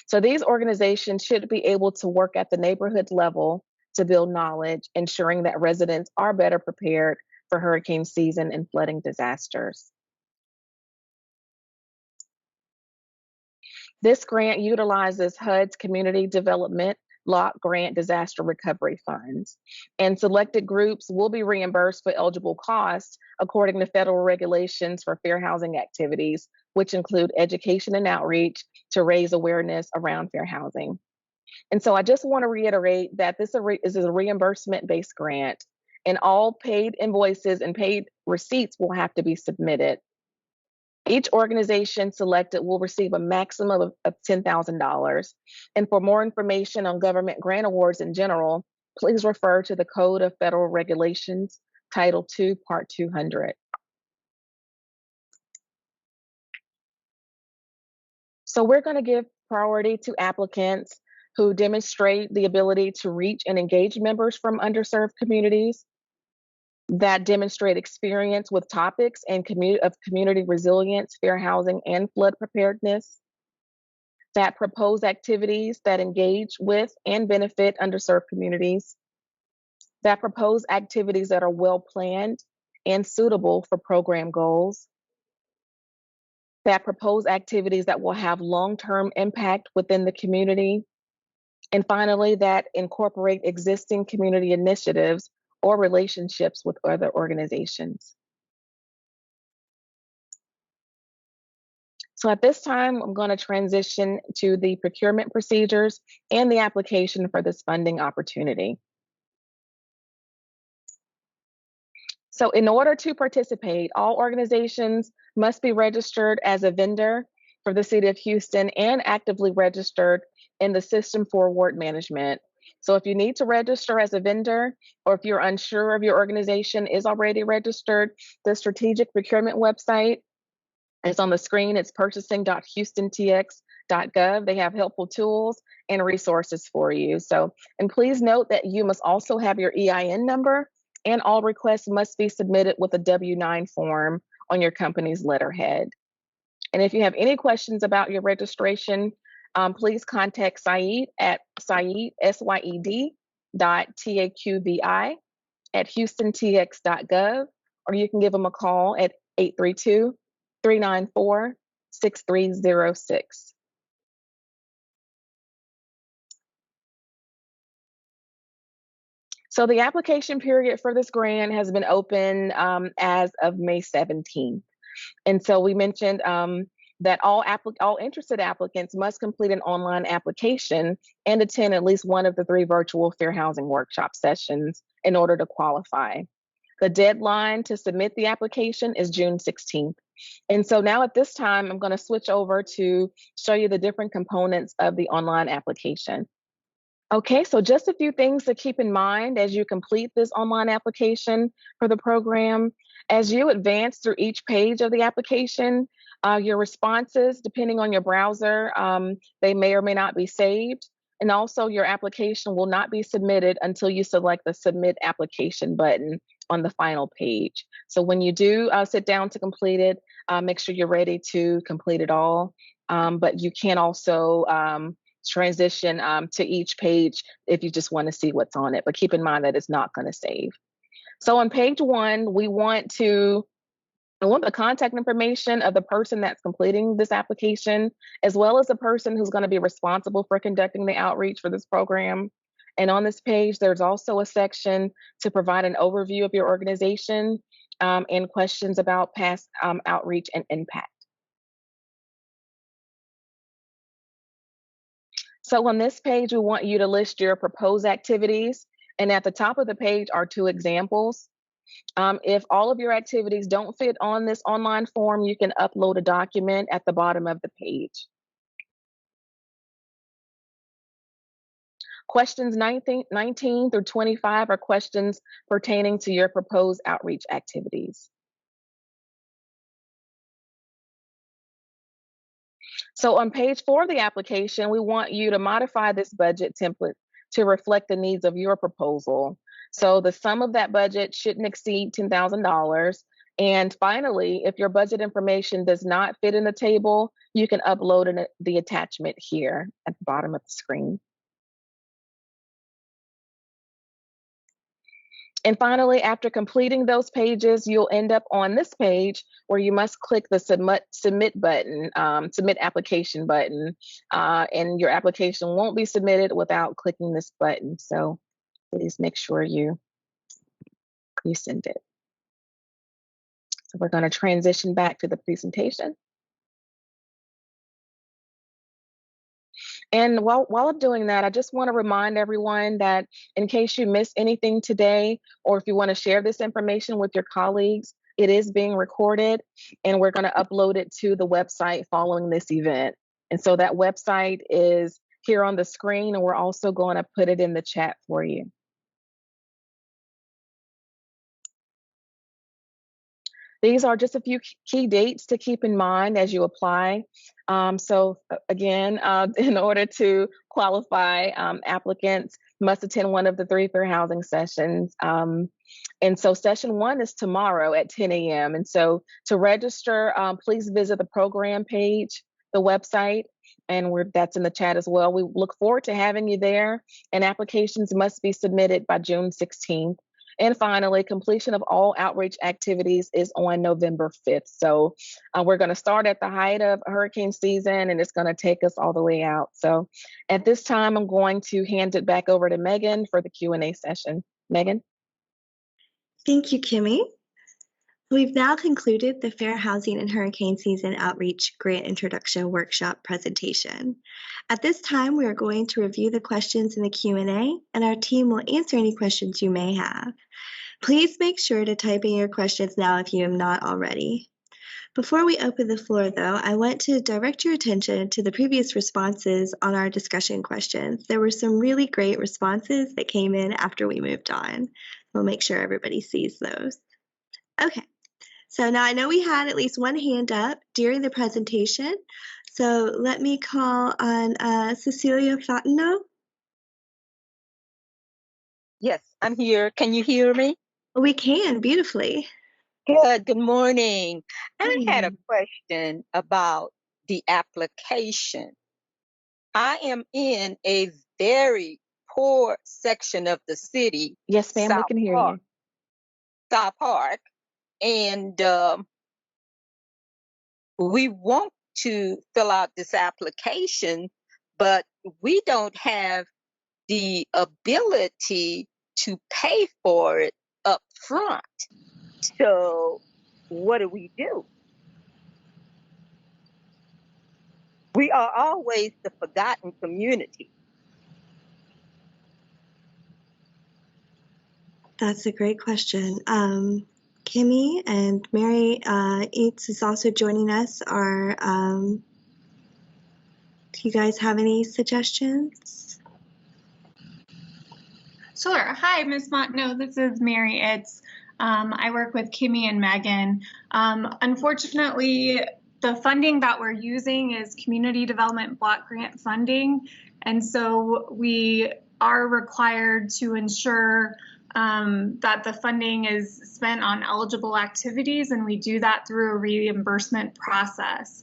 So these organizations should be able to work at the neighborhood level to build knowledge, ensuring that residents are better prepared for hurricane season and flooding disasters. This grant utilizes HUD's Community Development Block Grant Disaster Recovery Funds, and selected groups will be reimbursed for eligible costs according to federal regulations for fair housing activities, which include education and outreach to raise awareness around fair housing. And so I just want to reiterate that this is a reimbursement-based grant, and all paid invoices and paid receipts will have to be submitted. Each organization selected will receive a maximum of $10,000. And for more information on government grant awards in general, please refer to the Code of Federal Regulations, Title II, Part 200. So we're going to give priority to applicants who demonstrate the ability to reach and engage members from underserved communities, that demonstrate experience with topics and community resilience, fair housing, and flood preparedness, that propose activities that engage with and benefit underserved communities, that propose activities that are well planned and suitable for program goals, that propose activities that will have long-term impact within the community, and finally, that incorporate existing community initiatives or relationships with other organizations. So at this time, I'm going to transition to the procurement procedures and the application for this funding opportunity. So in order to participate, all organizations must be registered as a vendor for the City of Houston and actively registered in the system for award management. So if you need to register as a vendor, or if you're unsure if your organization is already registered, the strategic procurement website is on the screen. It's purchasing.houstontx.gov. They have helpful tools and resources for you. So, and please note that you must also have your EIN number, and all requests must be submitted with a W-9 form on your company's letterhead. And if you have any questions about your registration, please contact Syed at Syed, SYED, .TAQBI@houstontx.gov, or you can give them a call at 832-394-6306. So the application period for this grant has been open as of May 17th. And so we mentioned that all interested applicants must complete an online application and attend at least one of the 3 virtual fair housing workshop sessions in order to qualify. The deadline to submit the application is June 16th. And so now at this time, I'm going to switch over to show you the different components of the online application. Okay, so just a few things to keep in mind as you complete this online application for the program. As you advance through each page of the application, your responses, depending on your browser, they may or may not be saved. And also your application will not be submitted until you select the Submit Application button on the final page. So when you do sit down to complete it, make sure you're ready to complete it all. But you can also transition to each page if you just want to see what's on it, but keep in mind that it's not going to save. So on page 1, we want the contact information of the person that's completing this application, as well as the person who's going to be responsible for conducting the outreach for this program. And on this page, there's also a section to provide an overview of your organization and questions about past outreach and impact. So on this page, we want you to list your proposed activities. And at the top of the page are 2 examples. If all of your activities don't fit on this online form, you can upload a document at the bottom of the page. Questions 19 through 25 are questions pertaining to your proposed outreach activities. So on page 4 of the application, we want you to modify this budget template to reflect the needs of your proposal. So the sum of that budget shouldn't exceed $10,000. And finally, if your budget information does not fit in the table, you can upload the attachment here at the bottom of the screen. And finally, after completing those pages, you'll end up on this page where you must click the submit button, submit application button, and your application won't be submitted without clicking this button. So please make sure you send it. So we're going to transition back to the presentation. And while I'm doing that, I just want to remind everyone that in case you miss anything today, or if you want to share this information with your colleagues, it is being recorded and we're going to upload it to the website following this event. And so that website is here on the screen, and we're also going to put it in the chat for you. These are just a few key dates to keep in mind as you apply. So again, in order to qualify, applicants must attend one of the 3 fair housing sessions. And so session 1 is tomorrow at 10 a.m. And so to register, please visit the program page, the website, and that's in the chat as well. We look forward to having you there, and applications must be submitted by June 16th. And finally, completion of all outreach activities is on November 5th. So we're going to start at the height of hurricane season, and it's going to take us all the way out. So at this time, I'm going to hand it back over to Megan for the Q&A session. Megan? Thank you, Kimmy. We've now concluded the Fair Housing and Hurricane Season Outreach Grant Introduction Workshop presentation. At this time, we are going to review the questions in the Q&A, and our team will answer any questions you may have. Please make sure to type in your questions now if you have not already. Before we open the floor, though, I want to direct your attention to the previous responses on our discussion questions. There were some really great responses that came in after we moved on. We'll make sure everybody sees those. Okay. So now I know we had at least one hand up during the presentation. So let me call on Cecilia Fontenot. Yes, I'm here. Can you hear me? We can, beautifully. Good morning. I had a question about the application. I am in a very poor section of the city. Yes, ma'am, we can hear you. South Park. And we want to fill out this application, but we don't have the ability to pay for it up front. So what do? We are always the forgotten community. That's a great question. Kimmy and Mary Eats is also joining us. Do you guys have any suggestions? Sure. Hi, Ms. Fontenot. This is Mary Itz. I work with Kimmy and Megan. Unfortunately, the funding that we're using is Community Development Block Grant funding. And so we are required to ensure that the funding is spent on eligible activities, and we do that through a reimbursement process.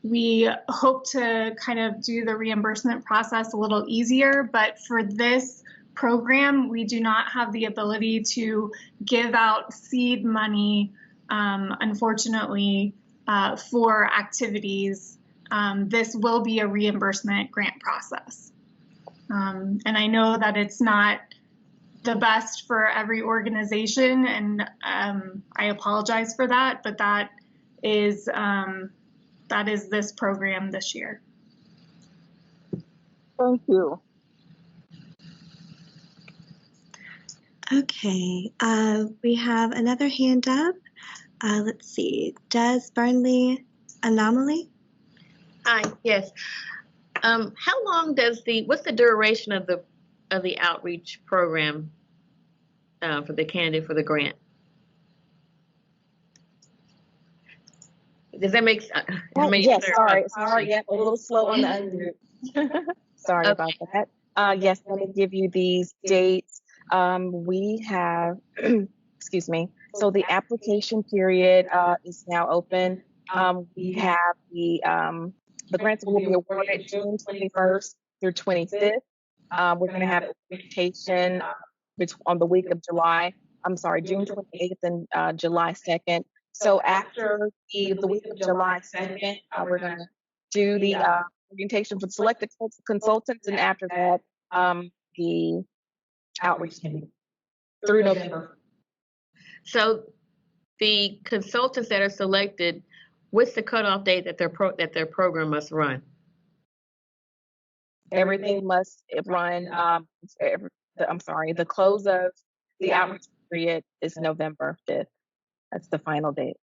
We hope to kind of do the reimbursement process a little easier, but for this program, we do not have the ability to give out seed money, unfortunately, for activities. This will be a reimbursement grant process. And I know that it's not the best for every organization, and I apologize for that, but that is this program this year. Thank you. Okay, we have another hand up. Let's see, Des Burnley Anomaly? Hi, yes. How long does what's the duration of the outreach program for the candidate for the grant? Does that make sense? Yes, sorry, yeah, a little slow on the unmute. Sorry Okay. about that. Yes, let me give you these dates. We have, excuse me. So the application period is now open. We have the grants will be awarded June 21st through 25th. We're going to have implementation on the week of June 28th and July 2nd. So after the week of July 2nd, we're going to do the orientation for selected consultants, and after that, the outreach can through November. So the consultants that are selected, what's the cutoff date that their program must run? Everything must run. The close of the outreach period is November 5th. That's the final date.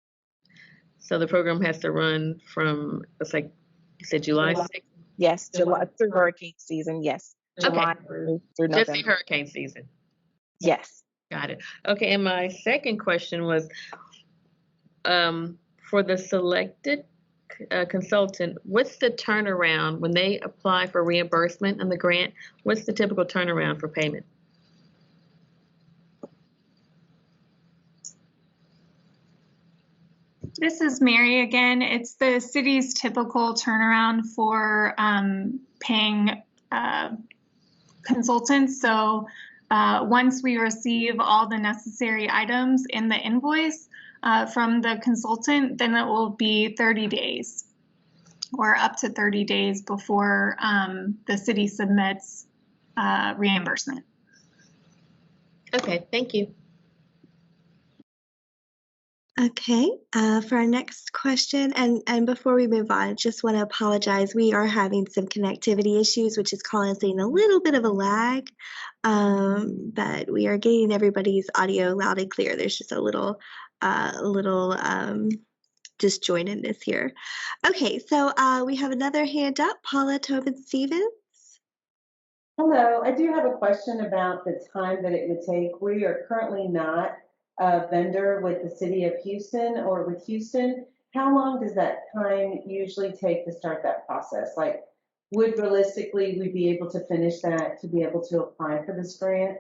So the program has to run from, it's like you said, July 6th? Yes, July through hurricane season. Yes, July through November. Just the hurricane season. Yes. Got it. Okay, and my second question was, for the selected consultant, what's the turnaround when they apply for reimbursement on the grant? What's the typical turnaround for payment? This is Mary again. It's the city's typical turnaround for paying consultants. So once we receive all the necessary items in the invoice from the consultant, then it will be 30 days or up to 30 days before the city submits reimbursement. Okay, thank you. Okay, for our next question, and before we move on, just want to apologize. We are having some connectivity issues, which is causing a little bit of a lag, but we are getting everybody's audio loud and clear. There's just a little disjointedness here. Okay, so we have another hand up, Paula Tobin-Stevens. Hello, I do have a question about the time that it would take. We are currently not a vendor with the city of Houston or with Houston. How long does that time usually take to start that process? Like, would realistically we be able to finish that to be able to apply for this grant?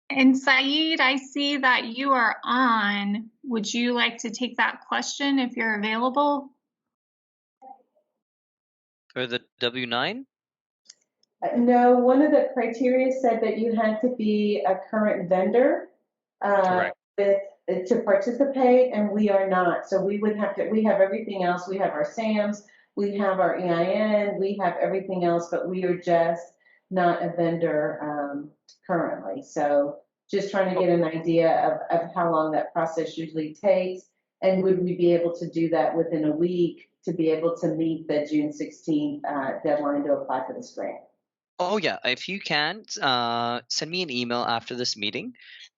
And Saeed, I see that you are on. Would you like to take that question if you're available? For the W-9? No, one of the criteria said that you had to be a current vendor to participate, and we are not. So we would have to, we have everything else. We have our SAMs, we have our EIN, we have everything else, but we are just not a vendor currently. So just trying to get an idea of how long that process usually takes, and would we be able to do that within a week to be able to meet the June 16th deadline to apply for this grant? Oh yeah, if you can, send me an email after this meeting,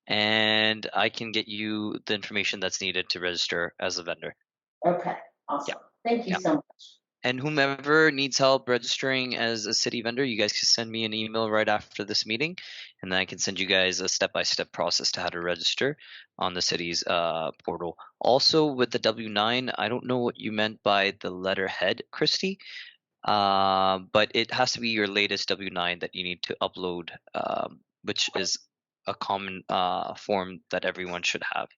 and I can get you the information that's needed to register as a vendor. Okay, awesome. Thank you so much. And whomever needs help registering as a city vendor, you guys can send me an email right after this meeting, and then I can send you guys a step-by-step process to how to register on the city's portal. Also, with the W-9, I don't know what you meant by the letterhead, Christy, but it has to be your latest W-9 that you need to upload, which is a common form that everyone should have.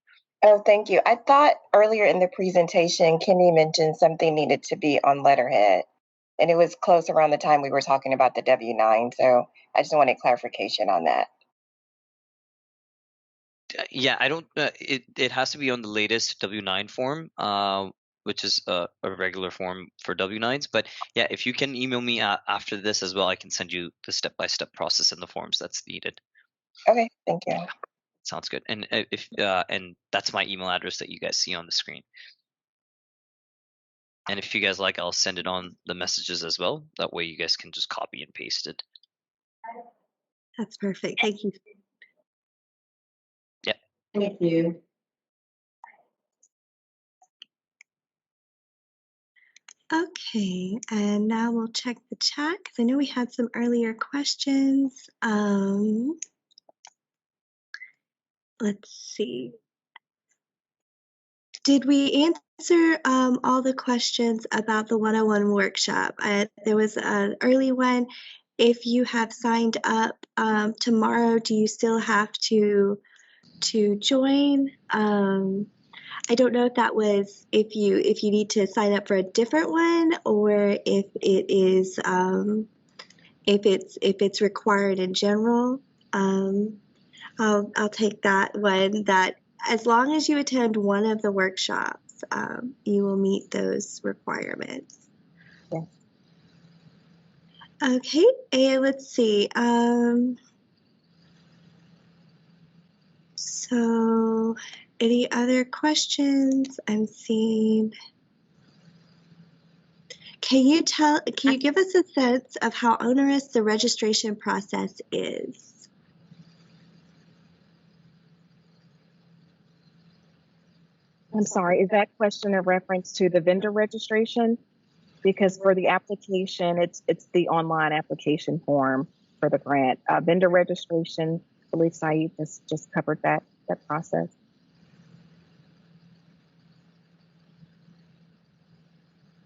Oh, thank you. I thought earlier in the presentation, Kenny mentioned something needed to be on letterhead, and it was close around the time we were talking about the W-9. So I just wanted clarification on that. Yeah, I don't. It has to be on the latest W-9 form, which is a regular form for W-9s. But yeah, if you can email me after this as well, I can send you the step-by-step process and the forms that's needed. Okay, thank you. Sounds good. And and that's my email address that you guys see on the screen. And if you guys like, I'll send it on the messages as well. That way you guys can just copy and paste it. That's perfect. Thank you. Yep. Thank you. Okay, and now we'll check the chat because I know we had some earlier questions. Let's see. Did we answer all the questions about the 101 workshop? There was an early one. If you have signed up tomorrow, do you still have to join? I don't know if that was if you need to sign up for a different one or if it is if it's required in general. I'll take that one. That as long as you attend one of the workshops, you will meet those requirements. Yes. Okay, and let's see. So, any other questions? I'm seeing. Can you give us a sense of how onerous the registration process is? I'm sorry, is that question a reference to the vendor registration? Because for the application, it's the online application form for the grant. Vendor registration, I believe Saeed just covered that process.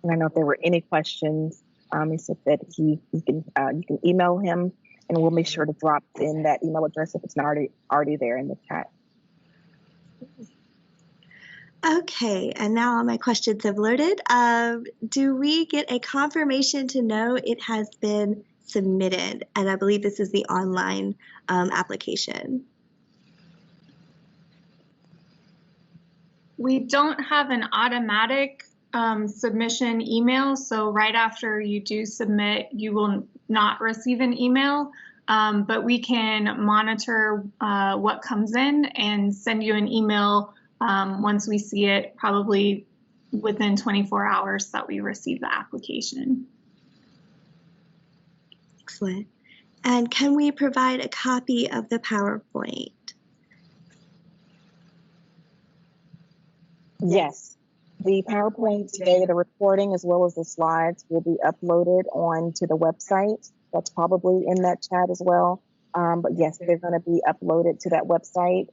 And I know if there were any questions, he said that you can email him, and we'll make sure to drop in that email address if it's not already there in the chat. Okay, and now all my questions have loaded. Do we get a confirmation to know it has been submitted? And I believe this is the online application. We don't have an automatic submission email, so right after you do submit, you will not receive an email, but we can monitor what comes in and send you an email once we see it, probably within 24 hours that we receive the application. Excellent. And can we provide a copy of the PowerPoint? Yes. The PowerPoint today, the recording as well as the slides will be uploaded onto the website. That's probably in that chat as well. But yes, they're going to be uploaded to that website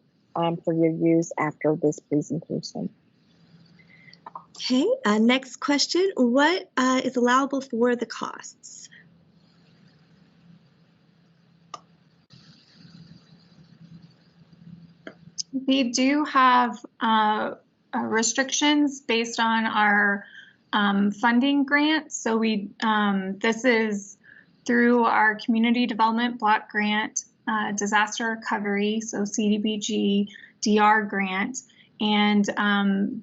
for your use after this presentation. Okay, next question. What is allowable for the costs? We do have restrictions based on our funding grant. So this is through our Community Development Block Grant, Disaster Recovery, so CDBG DR grant. And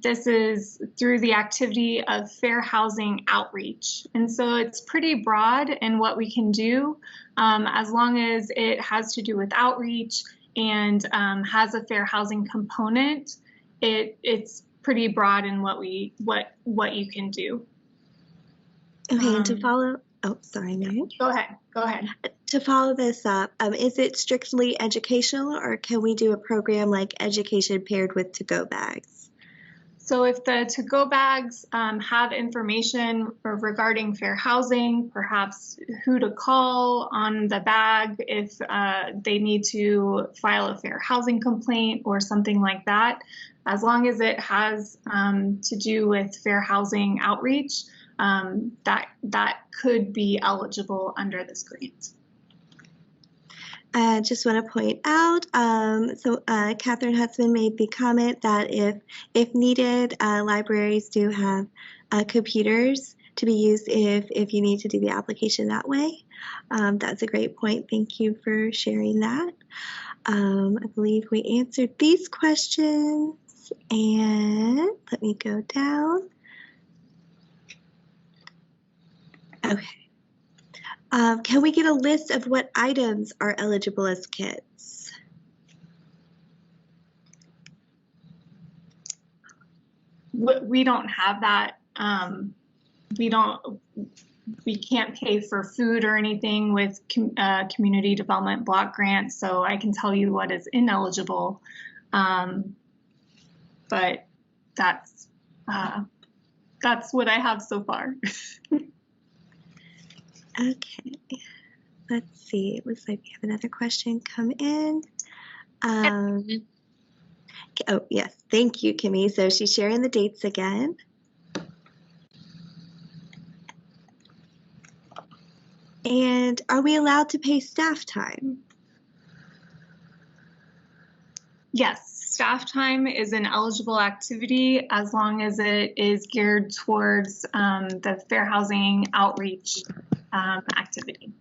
this is through the activity of fair housing outreach. And so it's pretty broad in what we can do, as long as it has to do with outreach and has a fair housing component. It's pretty broad in what you can do. Okay, and to follow, oh, sorry, Mary. Go ahead. To follow this up, is it strictly educational, or can we do a program like education paired with to-go bags? So if the to-go bags have information regarding fair housing, perhaps who to call on the bag if they need to file a fair housing complaint or something like that, as long as it has to do with fair housing outreach, that could be eligible under this grant. I just want to point out, Catherine Hudson made the comment that if needed, libraries do have computers to be used if you need to do the application that way. That's a great point. Thank you for sharing that. I believe we answered these questions, and let me go down. Okay. Can we get a list of what items are eligible as kits? We don't have that. we can't pay for food or anything with community development block grants, so I can tell you what is ineligible. But that's what I have so far. Okay, let's see. It looks like we have another question come in. Oh, yes, thank you, Kimmy. So she's sharing the dates again. And are we allowed to pay staff time? Yes, staff time is an eligible activity as long as it is geared towards the fair housing outreach activity.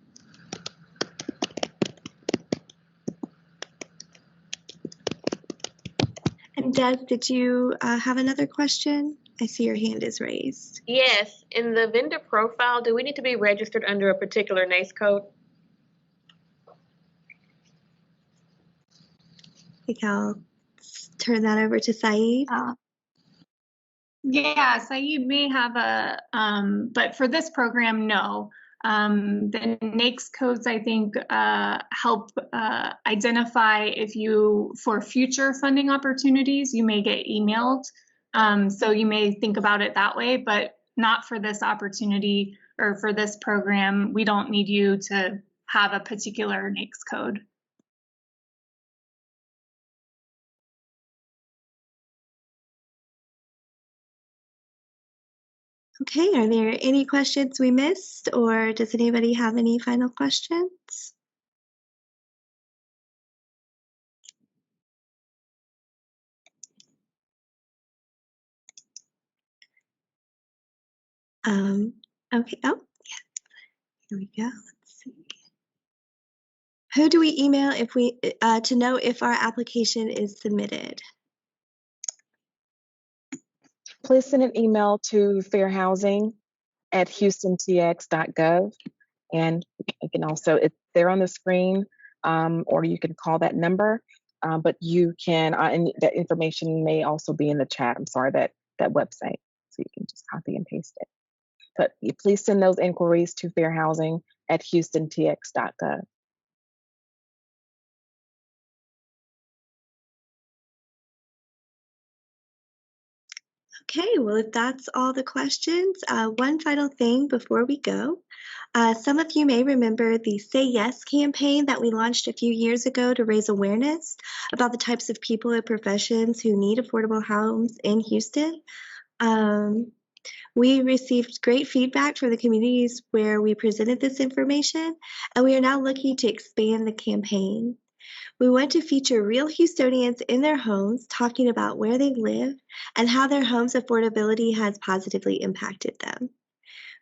And Des, did you have another question? I see your hand is raised. Yes, in the vendor profile, do we need to be registered under a particular NAICS code? I think I'll turn that over to Saeed. Yeah, Saeed may have a, but for this program, no. The NAICS codes, I think, help identify if you, for future funding opportunities, you may get emailed. So you may think about it that way, but not for this opportunity or for this program. We don't need you to have a particular NAICS code. Okay, are there any questions we missed, or does anybody have any final questions? Okay, oh, yeah, here we go, let's see. Who do we email if we to know if our application is submitted? Please send an email to fairhousing@houstontx.gov. And you can also, it's there on the screen, or you can call that number, but you can, and that information may also be in the chat. I'm sorry, that website. So you can just copy and paste it. But please send those inquiries to fairhousing@houstontx.gov. Okay, well, if that's all the questions, one final thing before we go. Some of you may remember the Say Yes campaign that we launched a few years ago to raise awareness about the types of people and professions who need affordable homes in Houston. We received great feedback from the communities where we presented this information, and we are now looking to expand the campaign. We want to feature real Houstonians in their homes talking about where they live and how their home's affordability has positively impacted them.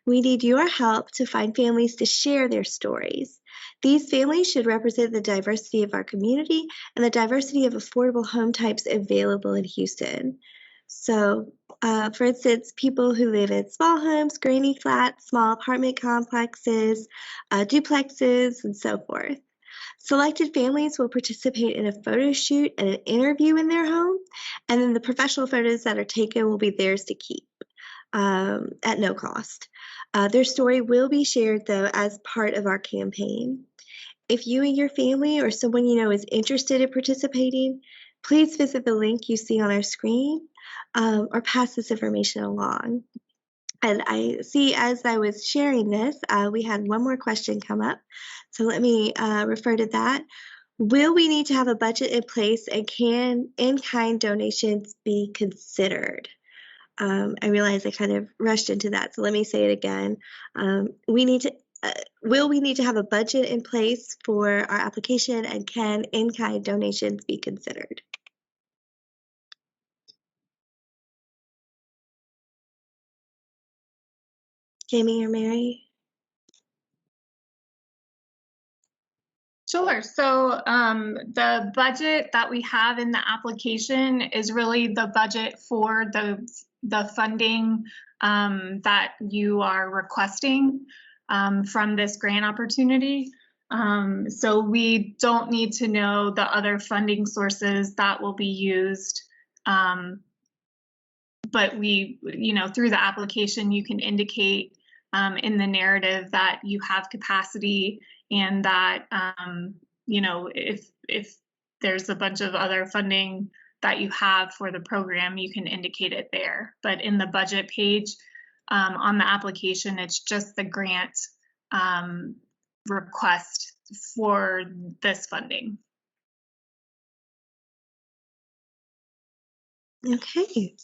We need your help to find families to share their stories. These families should represent the diversity of our community and the diversity of affordable home types available in Houston. So, for instance, people who live in small homes, granny flats, small apartment complexes, duplexes, and so forth. Selected families will participate in a photo shoot and an interview in their home, and then the professional photos that are taken will be theirs to keep at no cost. Their story will be shared, though, as part of our campaign. If you and your family or someone you know is interested in participating, please visit the link you see on our screen or pass this information along. And I see as I was sharing this, we had one more question come up. So let me refer to that. Will we need to have a budget in place, and can in-kind donations be considered? I realize I kind of rushed into that, so let me say it again. Will we need to have a budget in place for our application, and can in-kind donations be considered? Jamie or Mary? Sure. So the budget that we have in the application is really the budget for the funding that you are requesting from this grant opportunity. So we don't need to know the other funding sources that will be used. But we, through the application, you can indicate in the narrative that you have capacity and that, you know, if there's a bunch of other funding that you have for the program, you can indicate it there. But in the budget page on the application, it's just the grant request for this funding. Okay.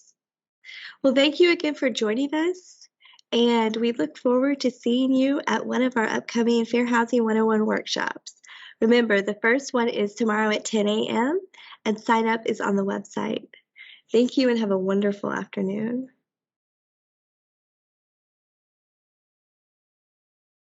Well, thank you again for joining us, and we look forward to seeing you at one of our upcoming Fair Housing 101 workshops. Remember, the first one is tomorrow at 10 a.m., and sign up is on the website. Thank you and have a wonderful afternoon.